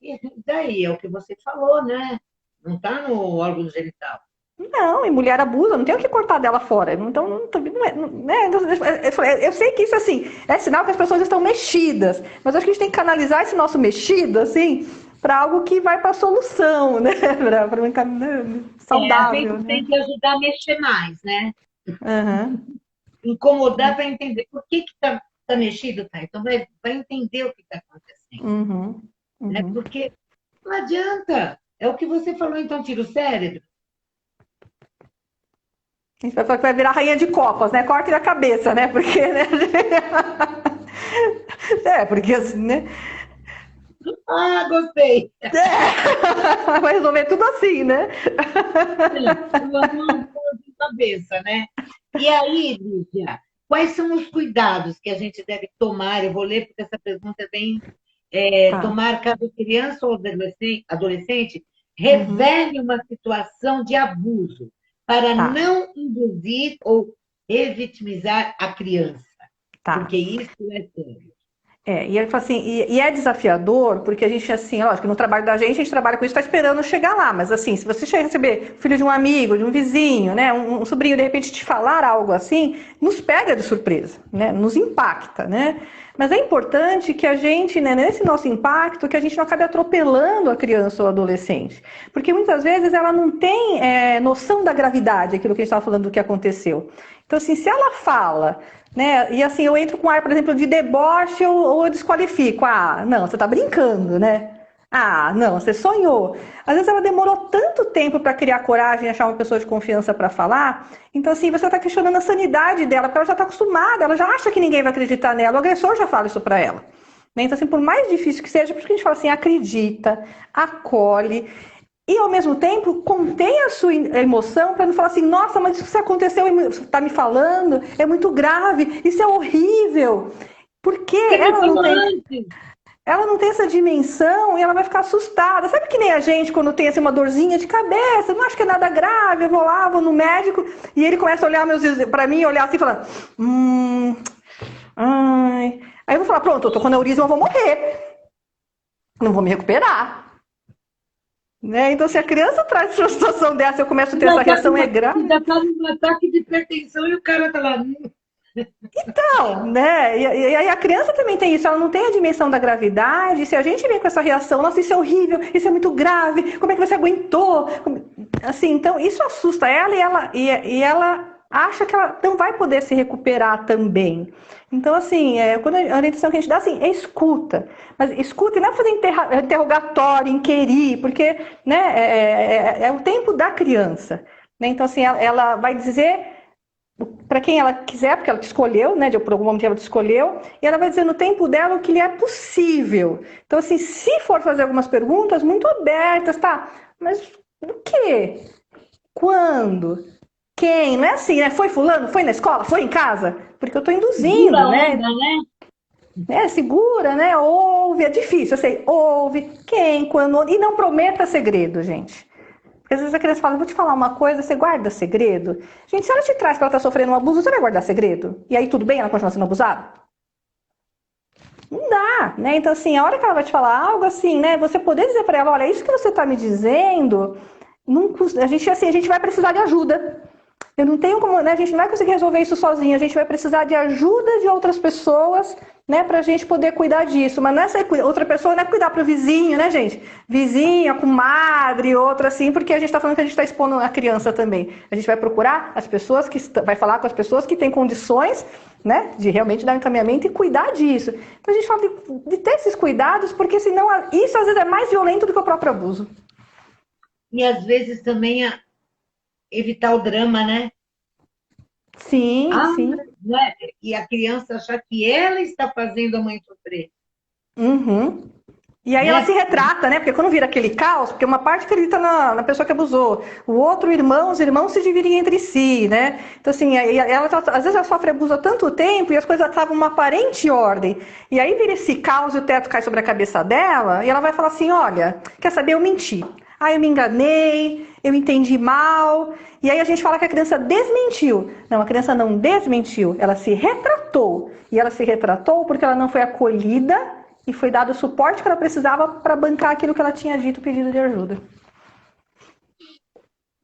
E daí é o que você falou, né? Não está no órgão genital. Não, e mulher abusa, não tem o que cortar dela fora. Então, não é, eu sei que isso, assim, é sinal que as pessoas estão mexidas. Mas acho que a gente tem que canalizar esse nosso mexido, assim, para algo que vai para a solução, né? Para um caminho A saudável, gente né? tem que ajudar a mexer mais, né? Uhum. Incomodar para entender por que tá mexido, tá? Então vai entender o que está acontecendo, Uhum. né? Uhum. Porque não adianta. É o que você falou, então tira o cérebro. A gente vai falar que vai virar rainha de copas, né? Corte a cabeça, né? Porque, né? Porque assim, né? Ah, gostei. Vai resolver tudo assim, né? Sim, duas mãos, duas de cabeça, né? E aí, Lídia, quais são os cuidados que a gente deve tomar? Eu vou ler porque essa pergunta é bem Tá. tomar caso criança ou adolescente Uhum. revele uma situação de abuso para Tá. não induzir ou revitimizar a criança, Tá. porque isso é sério. E ele fala assim, e é desafiador, porque a gente, assim, lógico, no trabalho da gente trabalha com isso, está esperando chegar lá, mas assim, se você receber filho de um amigo, de um vizinho, né, um sobrinho, de repente te falar algo assim, nos pega de surpresa, né, nos impacta, né, mas é importante que a gente, né, nesse nosso impacto, que a gente não acabe atropelando a criança ou adolescente, porque muitas vezes ela não tem noção da gravidade, aquilo que a gente estava falando do que aconteceu. Então, assim, se ela fala, né? E assim, eu entro com ar, por exemplo, de deboche ou eu desqualifico. Ah, não, você tá brincando, né? Ah, não, você sonhou. Às vezes ela demorou tanto tempo para criar coragem e achar uma pessoa de confiança para falar. Então, assim, você está questionando a sanidade dela, porque ela já está acostumada, ela já acha que ninguém vai acreditar nela. O agressor já fala isso para ela. Né? Então, assim, por mais difícil que seja, por isso que a gente fala assim, acredita, acolhe. E, ao mesmo tempo, contém a sua emoção para não falar assim, nossa, mas isso que aconteceu, está me falando, é muito grave, isso é horrível. Porque Você me falou antes. ela não tem essa dimensão e ela vai ficar assustada. Sabe que nem a gente, quando tem assim, uma dorzinha de cabeça, não acho que é nada grave, eu vou lá, vou no médico, e ele começa a olhar para mim, olhar assim, falando, ai. Aí eu vou falar, pronto, eu tô com aneurisma, eu vou morrer. Não vou me recuperar. Né? Então, se a criança traz uma situação dessa, eu começo a ter essa reação, é grave. Ainda está num ataque de hipertensão e o cara está lá. Então, né? E aí a criança também tem isso, ela não tem a dimensão da gravidade. Se a gente vem com essa reação, nossa, isso é horrível, isso é muito grave, como é que você aguentou? Assim, então isso assusta ela e ela acha que ela não vai poder se recuperar também. Então, assim, quando a orientação que a gente dá assim, é escuta. Mas escuta e não é fazer interrogatório, inquirir, porque né, é o tempo da criança. Né? Então, assim, ela vai dizer para quem ela quiser, porque ela te escolheu, né? Por algum momento ela te escolheu, e ela vai dizer no tempo dela o que lhe é possível. Então, assim, se for fazer algumas perguntas muito abertas, tá? Mas o quê? Quando? Quem? Não é assim, né? Foi fulano? Foi na escola? Foi em casa? Porque eu estou Segura induzindo, a né? onda, né? Segura, né? Ouve, é difícil, eu sei. Ouve, quem, quando. E não prometa segredo, gente. Porque às vezes a criança fala, vou te falar uma coisa, você guarda segredo? Gente, se ela te traz que ela está sofrendo um abuso, você vai guardar segredo? E aí tudo bem, ela continua sendo abusada? Não dá, né? Então, assim, a hora que ela vai te falar algo assim, né? Você poder dizer para ela, olha, isso que você está me dizendo, não, a gente vai precisar de ajuda. Eu não tenho como, né? A gente não vai conseguir resolver isso sozinho, a gente vai precisar de ajuda de outras pessoas, né, pra gente poder cuidar disso. Mas não é essa outra pessoa, não é cuidar pro vizinho, né, gente? Vizinha, comadre, outra assim, porque a gente tá falando que a gente tá expondo a criança também. A gente vai procurar as pessoas vai falar com as pessoas que têm condições, né, de realmente dar um encaminhamento e cuidar disso. Então a gente fala de ter esses cuidados, porque senão isso às vezes é mais violento do que o próprio abuso. E às vezes também evitar o drama, né? Sim, Ah, sim. né? E a criança achar que ela está fazendo a mãe sofrer, Uhum. E aí ela se né? retrata, né? Porque quando vira aquele caos, porque uma parte acredita na pessoa que abusou, o outro irmão, os irmãos se dividem entre si, né? Então, assim, ela, às vezes ela sofre abuso há tanto tempo e as coisas estavam uma aparente ordem. E aí vira esse caos e o teto cai sobre a cabeça dela e ela vai falar assim, olha, quer saber, eu menti. Ah, eu me enganei, eu entendi mal. E aí a gente fala que a criança desmentiu. Não, a criança não desmentiu, ela se retratou. E ela se retratou porque ela não foi acolhida e foi dado o suporte que ela precisava para bancar aquilo que ela tinha dito, pedido de ajuda.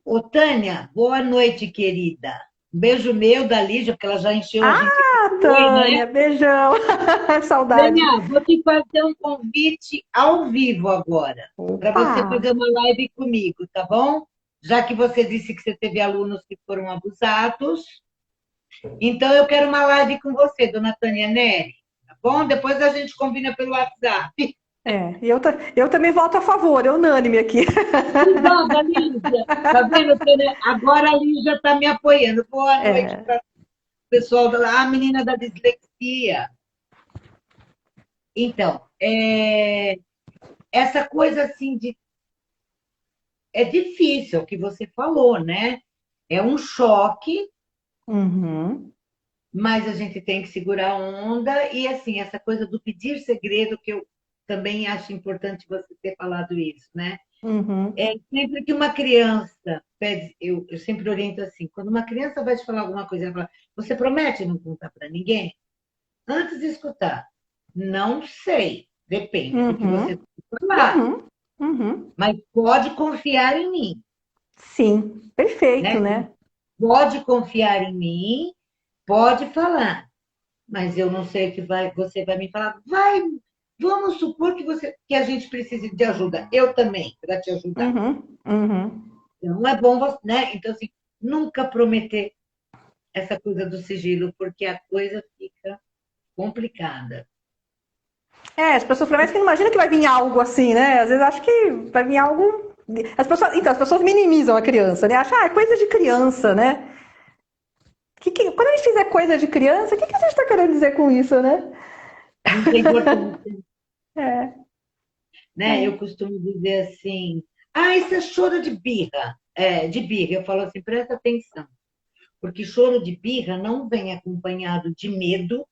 Ô, Tânia, boa noite, querida. Um beijo meu da Lígia, porque ela já encheu a gente aqui Ah, com oi, né? Tânia, beijão. Saudade. Tânia, vou te fazer um convite ao vivo agora, para Opa! você fazer uma live comigo, tá bom? Já que você disse que você teve alunos que foram abusados, então eu quero uma live com você, dona Tânia Neri, tá bom? Depois a gente combina pelo WhatsApp. Eu também voto a favor, é unânime aqui. Obrigada, Lígia. Tá vendo, Tânia? Agora a Lígia está me apoiando. Boa noite É, para o pessoal da menina da dislexia. Então, essa coisa assim de. É difícil, é o que você falou, né? É um choque, uhum, mas a gente tem que segurar a onda e, assim, essa coisa do pedir segredo, que eu também acho importante você ter falado isso, né? Uhum. É sempre que uma criança pede, eu sempre oriento assim, quando uma criança vai te falar alguma coisa, ela fala, você promete não contar para ninguém? Antes de escutar, não sei, depende do que você Uhum. vai falar, Uhum. Uhum. mas pode confiar em mim, Sim, perfeito, né? né? Pode confiar em mim, pode falar, mas eu não sei o que você vai me falar. Vamos supor que a gente precise de ajuda. Eu também, para te ajudar. Uhum. Uhum. Então, não é bom você, né? Então, assim, nunca prometer essa coisa do sigilo, porque a coisa fica complicada. É, as pessoas falam, mas que não imagina que vai vir algo assim, né? Às vezes acho que vai vir algo. As pessoas minimizam a criança, né? Acham, é coisa de criança, né? Quando a gente fizer coisa de criança, o que a gente está querendo dizer com isso, né? Não tem importância, É, né? Eu é. costumo dizer assim, isso é choro de birra. De birra. Eu falo assim, presta atenção, porque choro de birra não vem acompanhado de medo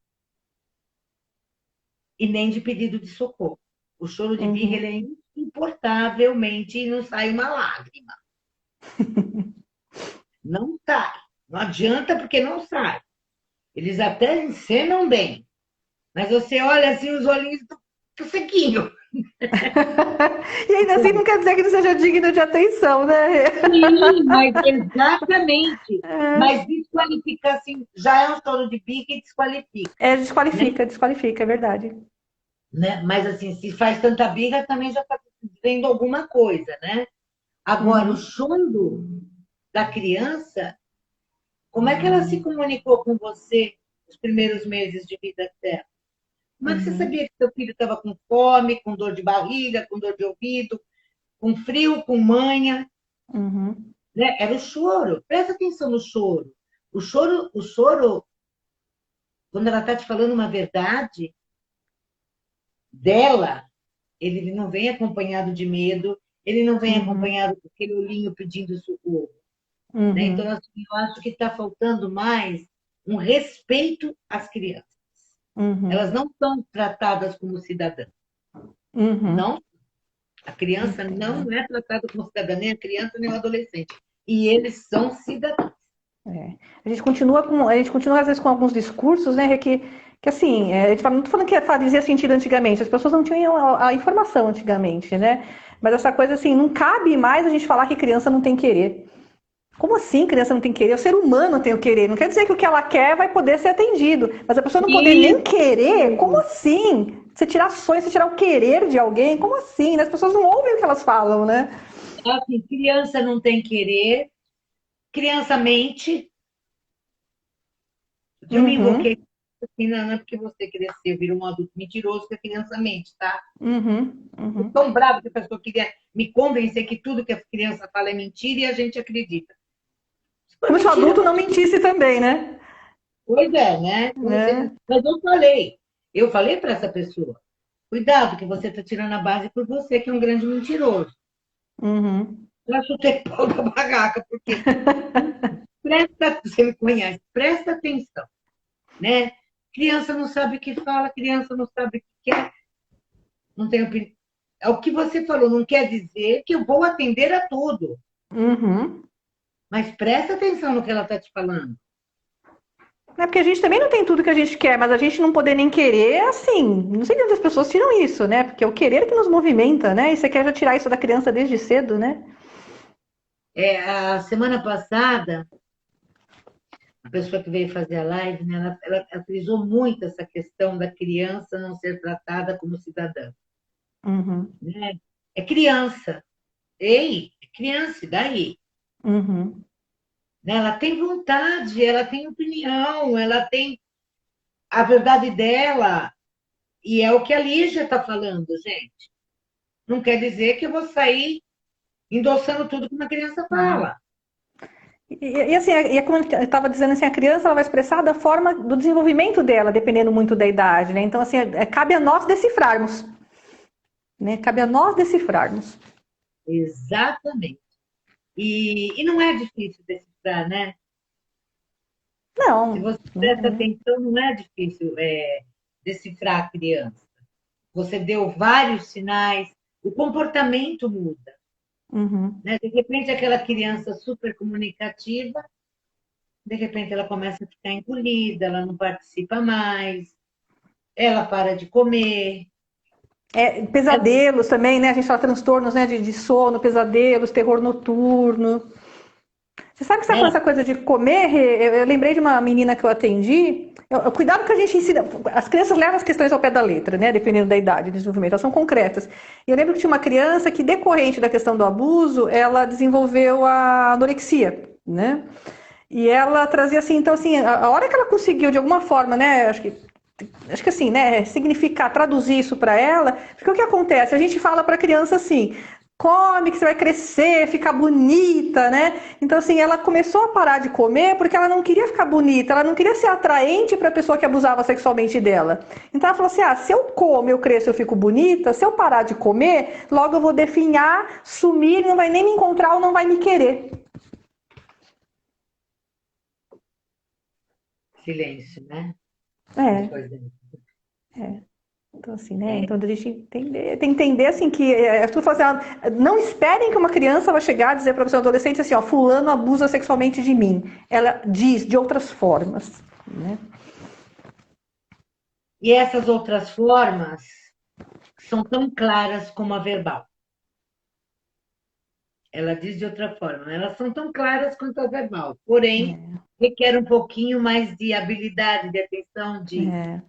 e nem de pedido de socorro. O choro de birra ele Uhum. é importavelmente e não sai uma lágrima. Não sai. Não adianta porque não sai. Eles até encenam bem, mas você olha assim, os olhinhos estão sequinhos. E ainda assim não quer dizer que não seja digno de atenção, né? Sim, mas exatamente. É, Mas desqualifica assim, já é um choro de birra e desqualifica, né? desqualifica, é verdade. Né? Mas assim, se faz tanta birra, também já está dizendo alguma coisa, né? Agora, o Uhum. choro da criança, como é que ela se comunicou com você nos primeiros meses de vida dela? Como é que você Uhum. sabia que seu filho estava com fome, com dor de barriga, com dor de ouvido, com frio, com manha? Uhum. Né? Era o choro. Presta atenção no choro. O choro, quando ela está te falando uma verdade dela, ele não vem acompanhado de medo, ele não vem Uhum. acompanhado com aquele olhinho pedindo socorro. Né? Então, Uhum. assim, eu acho que está faltando mais um respeito às crianças. Elas Uhum. não são tratadas como cidadãs. Uhum. Não, a criança Entendo. não é tratada como cidadã, nem a criança, nem o adolescente. E eles são cidadãos. É. A gente continua às vezes com alguns discursos, né, que assim, a gente não tô falando que fazia sentido antigamente, as pessoas não tinham a informação antigamente, né? Mas essa coisa assim, não cabe mais a gente falar que criança não tem querer. Como assim criança não tem querer? O ser humano tem o querer. Não quer dizer que o que ela quer vai poder ser atendido. Mas a pessoa não poder nem querer? Como Isso! assim? Você tirar sonho, você tirar o querer de alguém? Como assim? As pessoas não ouvem o que elas falam, né? Assim, criança não tem querer, criança mente. Eu me invoquei Uhum, assim, não é porque você cresceu, virou um adulto mentiroso que a criança mente, tá? uhum, Eu uhum. tão bravo que a pessoa queria me convencer que tudo que a criança fala é mentira e a gente acredita. Se for Como se o mentira, adulto não mentira. mentisse também, né? Pois é, né? Né? Mas eu falei para essa pessoa, cuidado que você está tirando a base por você, que é um grande mentiroso. Uhum, Eu chutei pau da barraca, porque você me conhece, presta atenção, né? Criança não sabe o que fala, criança não sabe o que quer, não tem opinião. É o que você falou, não quer dizer que eu vou atender a tudo, uhum. mas presta atenção no que ela está te falando. É porque a gente também não tem tudo que a gente quer, mas a gente não poder nem querer, assim, não sei de onde as pessoas tiram isso, né? Porque é o querer que nos movimenta, né? E você quer já tirar isso da criança desde cedo, né? A semana passada, a pessoa que veio fazer a live, né, ela frisou muito essa questão da criança não ser tratada como cidadã. Uhum, Né? É criança. Ei, é criança, e daí? uhum. Né? Ela tem vontade, ela tem opinião, ela tem a verdade dela. E é o que a Lígia está falando, gente. Não quer dizer que eu vou sair endossando tudo que uma criança fala. Assim, como eu estava dizendo, assim, a criança ela vai expressar da forma do desenvolvimento dela, dependendo muito da idade, né? Então, assim, cabe a nós decifrarmos, né? Cabe a nós decifrarmos. Exatamente. E não é difícil decifrar, né? Se Não, você presta atenção, não é difícil decifrar a criança. Você deu vários sinais, o comportamento muda. uhum. Né? De repente, aquela criança super comunicativa, de repente ela começa a ficar encolhida, ela não participa mais, ela para de comer. Pesadelos também, né? A gente fala transtornos, né, de sono, pesadelos, terror noturno. Você sabe que você está falando Né? essa coisa de comer? Eu lembrei de uma menina que eu atendi. Cuidado que a gente ensina. As crianças levam as questões ao pé da letra, né? Dependendo da idade de desenvolvimento, elas são concretas. E eu lembro que tinha uma criança que, decorrente da questão do abuso, ela desenvolveu a anorexia, né? E ela trazia assim, então assim, a hora que ela conseguiu de alguma forma, né? Acho que assim, né, significar, traduzir isso para ela, porque o que acontece? A gente fala para a criança assim, come que você vai crescer, ficar bonita, né? Então assim, ela começou a parar de comer porque ela não queria ficar bonita, ela não queria ser atraente para a pessoa que abusava sexualmente dela. Então ela falou assim: "Ah, se eu como, eu cresço, eu fico bonita, se eu parar de comer, logo eu vou definhar, sumir, não vai nem me encontrar ou não vai me querer". Silêncio, né? É. Depois dele. Então, assim, né? É, Então, a gente entender, tem que entender, assim, que tu fala assim, não esperem que uma criança vai chegar a dizer para você, um adolescente, assim, ó, fulano abusa sexualmente de mim. Ela diz de outras formas, né? e essas outras formas são tão claras como a verbal. Ela diz de outra forma, né? Elas são tão claras quanto a verbal, porém, requer um pouquinho mais de habilidade, de atenção, É.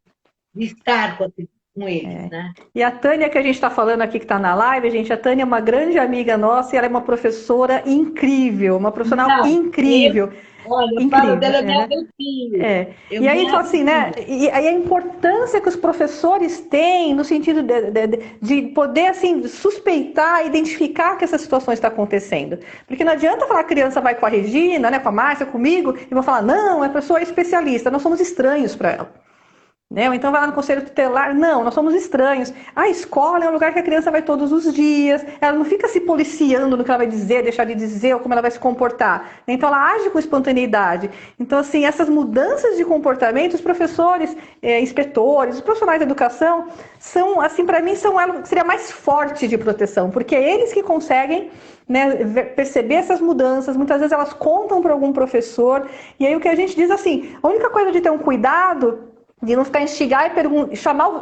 de estar com eles, né? E a Tânia, que a gente está falando aqui, que está na live, gente, a Tânia é uma grande amiga nossa e ela é uma professora incrível, uma profissional Não, incrível. olha, eu falo Incrível, dela, eu me é. arrepio. É. Eu E me aí, então, assim, né? arrepio. E aí a importância que os professores têm no sentido de poder, assim, suspeitar, identificar que essa situação está acontecendo. Porque não adianta falar que a criança vai com a Regina, né, com a Márcia, comigo, e vão falar, não, a pessoa é especialista, nós somos estranhos para ela. Né? Ou então vai lá no conselho tutelar, não, nós somos estranhos. A escola é um lugar que a criança vai todos os dias, ela não fica se policiando no que ela vai dizer, deixar de dizer, ou como ela vai se comportar. Então ela age com espontaneidade. Então, assim, essas mudanças de comportamento, os professores, inspetores, os profissionais da educação, são, assim, para mim, são ela seria mais forte de proteção, porque é eles que conseguem, né, perceber essas mudanças, muitas vezes elas contam para algum professor, e aí o que a gente diz assim, a única coisa de ter um cuidado de não ficar instigar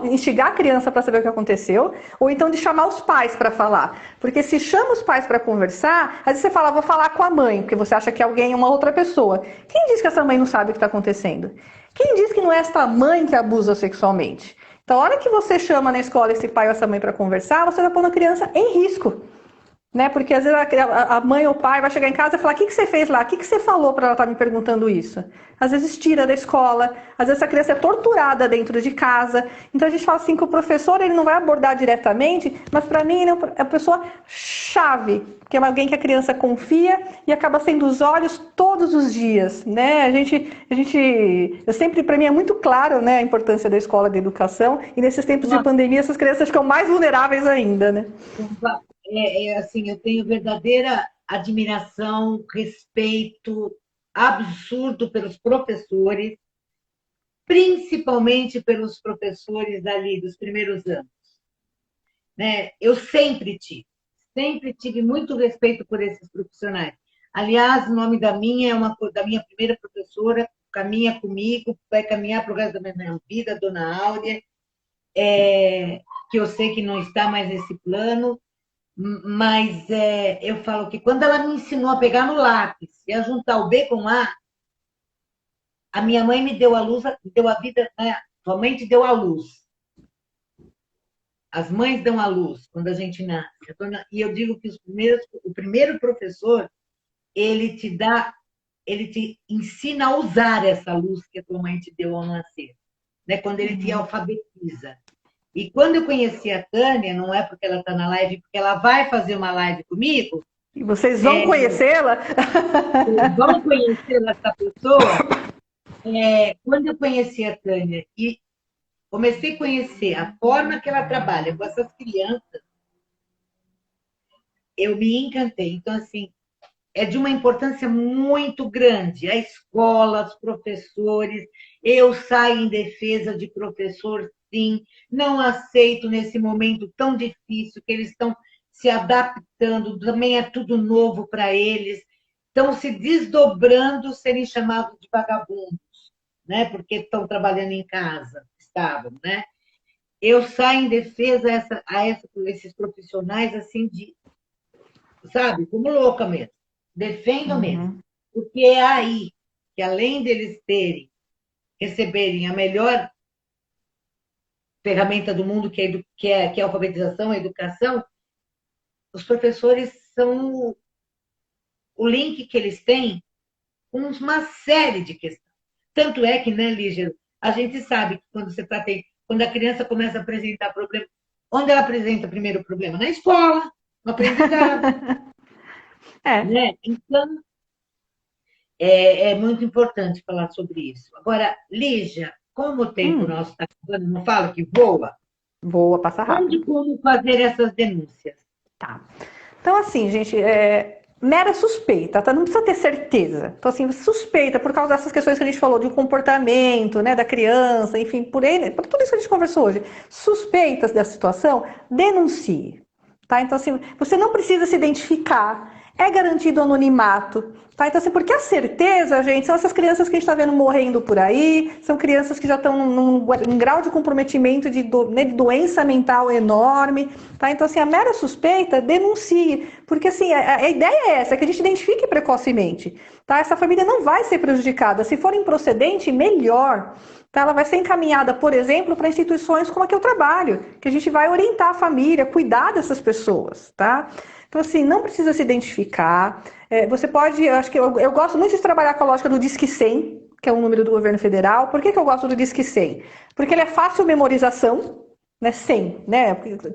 instigar a criança para saber o que aconteceu, ou então de chamar os pais para falar. Porque se chama os pais para conversar, às vezes você fala, vou falar com a mãe, porque você acha que alguém é uma outra pessoa. Quem diz que essa mãe não sabe o que está acontecendo? Quem diz que não é esta mãe que abusa sexualmente? Então, a hora que você chama na escola esse pai ou essa mãe para conversar, você está pondo a criança em risco. Né? Porque às vezes a mãe ou o pai vai chegar em casa e falar: o que você fez lá? O que você falou para ela estar me perguntando isso? Às vezes tira da escola, às vezes a criança é torturada dentro de casa. Então a gente fala assim que o professor ele não vai abordar diretamente, mas para mim ele é a pessoa chave, que é alguém que a criança confia e acaba sendo os olhos todos os dias, né? Eu sempre, para mim é muito claro, né, a importância da escola de educação, e nesses tempos de Nossa, pandemia essas crianças ficam mais vulneráveis ainda, né? assim, eu tenho verdadeira admiração, respeito absurdo pelos professores, principalmente pelos professores ali dos primeiros anos. Né? Eu sempre tive muito respeito por esses profissionais. Aliás, o nome da minha é da minha primeira professora, caminha comigo, vai caminhar para o resto da minha vida, Dona Áurea, que eu sei que não está mais nesse plano, mas eu falo que quando ela me ensinou a pegar no lápis e a juntar o B com a minha mãe me deu a luz, deu a vida, né? Somente deu a luz. As mães dão a luz quando a gente nasce. E eu digo que o primeiro professor, ele te ensina a usar essa luz que a tua mãe te deu ao nascer, né? Quando ele te alfabetiza. E quando eu conheci a Tânia, não é porque ela está na live, porque ela vai fazer uma live comigo, E vocês vão conhecê-la? vão conhecer essa pessoa. Quando eu conheci a Tânia e comecei a conhecer a forma que ela trabalha com essas crianças, eu me encantei. Então, assim, é de uma importância muito grande. A escola, os professores, eu saio em defesa de professor, sim, não aceito nesse momento tão difícil que eles estão se adaptando, também é tudo novo para eles, estão se desdobrando, serem chamados de vagabundos, né? Porque estão trabalhando em casa, estavam, né? Eu saio em defesa esses profissionais assim de, sabe, como louca mesmo. Defendo mesmo. Uhum. Porque é aí que, além deles receberem a melhor ferramenta do mundo, que é a alfabetização, a educação, os professores são o link que eles têm com uma série de questões. Tanto é que, né, Lígia, a gente sabe que quando a criança começa a apresentar problema, onde ela apresenta primeiro o problema? Na escola, no aprendizado, É. né? Então, é muito importante falar sobre isso. Agora, Lígia, como o tempo Hum, nosso está acabando, não falo que voa, boa, passa onde rápido. e como fazer essas denúncias? Tá. Então, assim, gente, mera suspeita, tá? Não precisa ter certeza. Então, assim, suspeita por causa dessas questões que a gente falou, de comportamento, né, da criança, enfim, por tudo isso que a gente conversou hoje. Suspeitas dessa situação, denuncie. Tá? Então, assim, você não precisa se identificar, é garantido o anonimato. Tá? Então, assim, porque a certeza, gente, são essas crianças que a gente está vendo morrendo por aí, são crianças que já estão num grau de comprometimento né, de doença mental enorme. Tá? Então, assim, a mera suspeita, denuncie. Porque, assim, a ideia é essa, é que a gente identifique precocemente. Tá? Essa família não vai ser prejudicada. Se for improcedente, melhor. Tá? Ela vai ser encaminhada, por exemplo, para instituições como a que eu trabalho, que a gente vai orientar a família, cuidar dessas pessoas, tá? Então, assim, não precisa se identificar. Você pode, eu acho que eu gosto muito de trabalhar com a lógica do Disque 100, que é um número do governo federal. Por que eu gosto do Disque 100? Porque ele é fácil memorização, né? 100, né?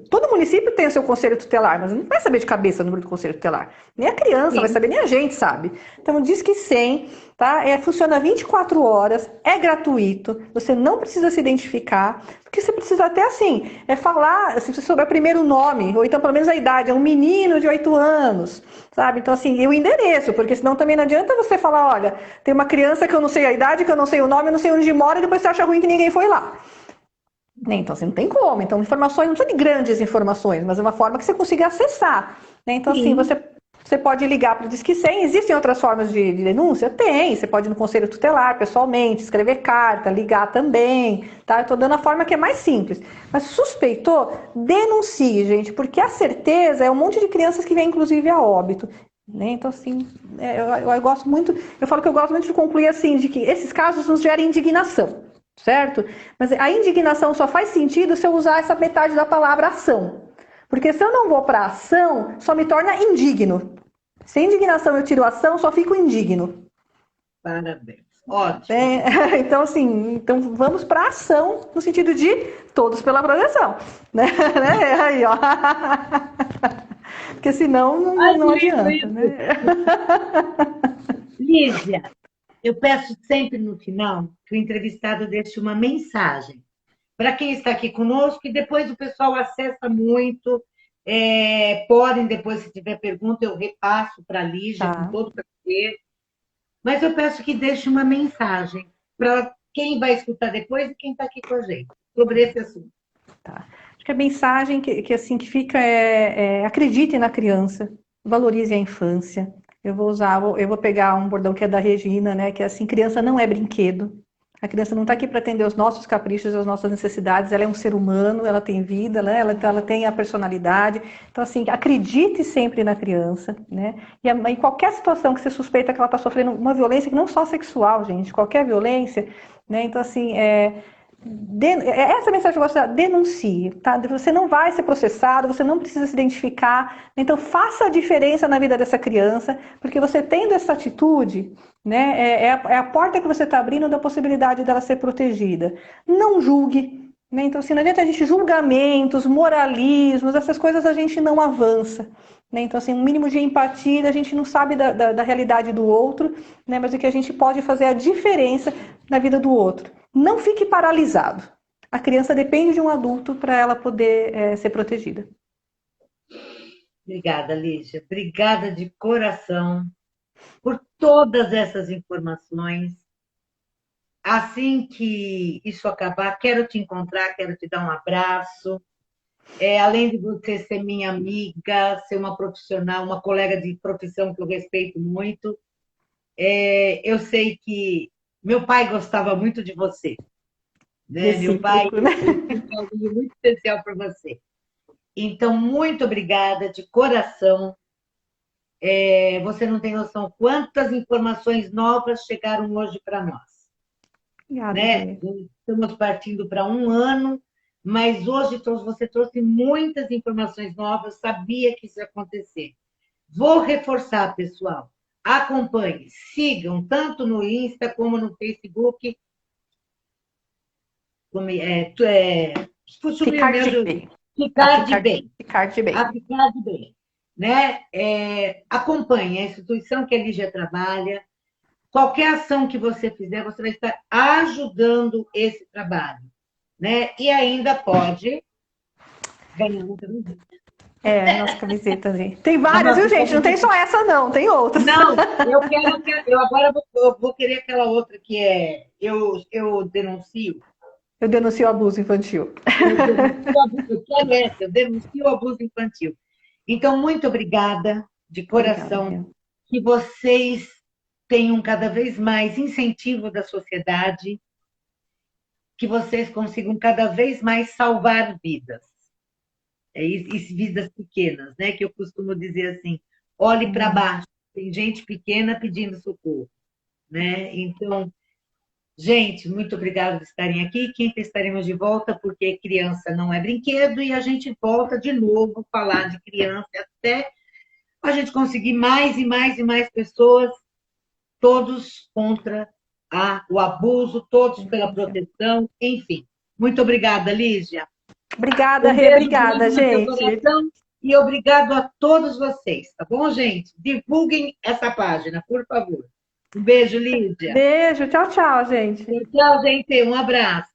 Todo município tem o seu conselho tutelar, mas não vai saber de cabeça o número do conselho tutelar. Nem a criança vai Sim. saber, nem a gente sabe. Então, diz que 100, tá? Funciona 24 horas, é gratuito, você não precisa se identificar, porque você precisa até, assim, falar, se você souber primeiro o nome, ou então pelo menos a idade, é um menino de 8 anos, sabe? Então, assim, e o endereço, porque senão também não adianta você falar, olha, tem uma criança que eu não sei a idade, que eu não sei o nome, eu não sei onde mora, e depois você acha ruim que ninguém foi lá. Né? Então, assim, não tem como. Então, informações, não precisa de grandes informações, mas é uma forma que você consiga acessar. Né? Então, assim, Sim. você pode ligar para o Disque 100. Existem outras formas de denúncia? Tem. Você pode ir no Conselho Tutelar, pessoalmente, escrever carta, ligar também. Tá? Eu estou dando a forma que é mais simples. Mas suspeitou, denuncie, gente, porque a certeza é um monte de crianças que vêm, inclusive, a óbito. Né? Então, assim, eu gosto muito, eu falo que eu gosto muito de concluir assim, de que esses casos nos gerem indignação. Certo? Mas a indignação só faz sentido se eu usar essa metade da palavra ação. Porque se eu não vou para ação, só me torna indigno. Se a indignação eu tiro ação, só fico indigno. Parabéns. Ótimo. Então, assim, então vamos para ação no sentido de todos pela proteção. Né? Aí, ó. Porque senão Ai, não lindo adianta. isso. Né? Lígia, eu peço sempre no final que o entrevistado deixe uma mensagem para quem está aqui conosco e depois o pessoal acessa muito. Podem, depois, se tiver pergunta, eu repasso para a Lígia com Tá. todo prazer. Mas eu peço que deixe uma mensagem para quem vai escutar depois e quem está aqui com a gente sobre esse assunto. Tá. Acho que a mensagem assim, que fica acredite na criança, valorize a infância. Eu vou pegar um bordão que é da Regina, né? Que é assim, criança não é brinquedo. A criança não está aqui para atender os nossos caprichos, as nossas necessidades. Ela é um ser humano, ela tem vida, né? Ela tem a personalidade. Então, assim, acredite sempre na criança, né? E em qualquer situação que você suspeita que ela está sofrendo uma violência, que não só sexual, gente, qualquer violência, né? Então, assim, essa mensagem que eu gosto de dar, denuncie, tá? Você não vai ser processado, você não precisa se identificar, então faça a diferença na vida dessa criança, porque você tendo essa atitude, né, é a porta que você está abrindo da possibilidade dela ser protegida. Não julgue, né? Então, assim, não adianta a gente julgamentos, moralismos, essas coisas a gente não avança. Né? Então, assim, um mínimo de empatia, a gente não sabe da realidade do outro, né? Mas o que a gente pode fazer a diferença na vida do outro. Não fique paralisado. A criança depende de um adulto para ela poder ser protegida. Obrigada, Lígia. Obrigada de coração. por todas essas informações. Assim que isso acabar, quero te encontrar, quero te dar um abraço. Além de você ser minha amiga, ser uma profissional, uma colega de profissão que eu respeito muito, eu sei que meu pai gostava muito de você, né? Meu pai Recíproco, né? tem um carinho muito especial para você. Então, muito obrigada de coração. Você não tem noção quantas informações novas chegaram hoje para nós, Obrigada, né? Rê. Estamos partindo para um ano, mas hoje você trouxe muitas informações novas, sabia que isso ia acontecer. Vou reforçar, pessoal. Acompanhe, sigam, tanto no Insta como no Facebook. Sumiu Ficar de mesmo. bem. Ficar de bem. Ficar de A bem. ficar de bem. Né? Acompanhe a instituição que a Lígia trabalha. Qualquer ação que você fizer, você vai estar ajudando esse trabalho. Né? E ainda pode ganhar um camiseta. Nossa camiseta, né? Tem A várias, nossa viu, gente? Não tem camiseta. só essa, não. Tem outras. Não, eu agora vou querer aquela outra que eu denuncio. Eu denuncio abuso infantil. Eu denuncio o abuso infantil. Então, muito obrigada, de Obrigada, coração, Rê. que vocês tenham cada vez mais incentivo da sociedade, que vocês consigam cada vez mais salvar vidas. E vidas pequenas, né? Que eu costumo dizer assim, olhe para baixo, tem gente pequena pedindo socorro, né? Então, gente, muito obrigada por estarem aqui. Quinta estaremos de volta, porque criança não é brinquedo, e a gente volta de novo a falar de criança até a gente conseguir mais e mais e mais pessoas, todos contra o abuso, todos pela proteção, enfim. Muito obrigada, Lígia. Obrigada, Um Rê. beijo grande Obrigada, no seu gente. coração e obrigado a todos vocês, tá bom, gente? Divulguem essa página, por favor. Um beijo, Lídia. Beijo. Tchau, tchau, gente. Tchau, gente. Um abraço.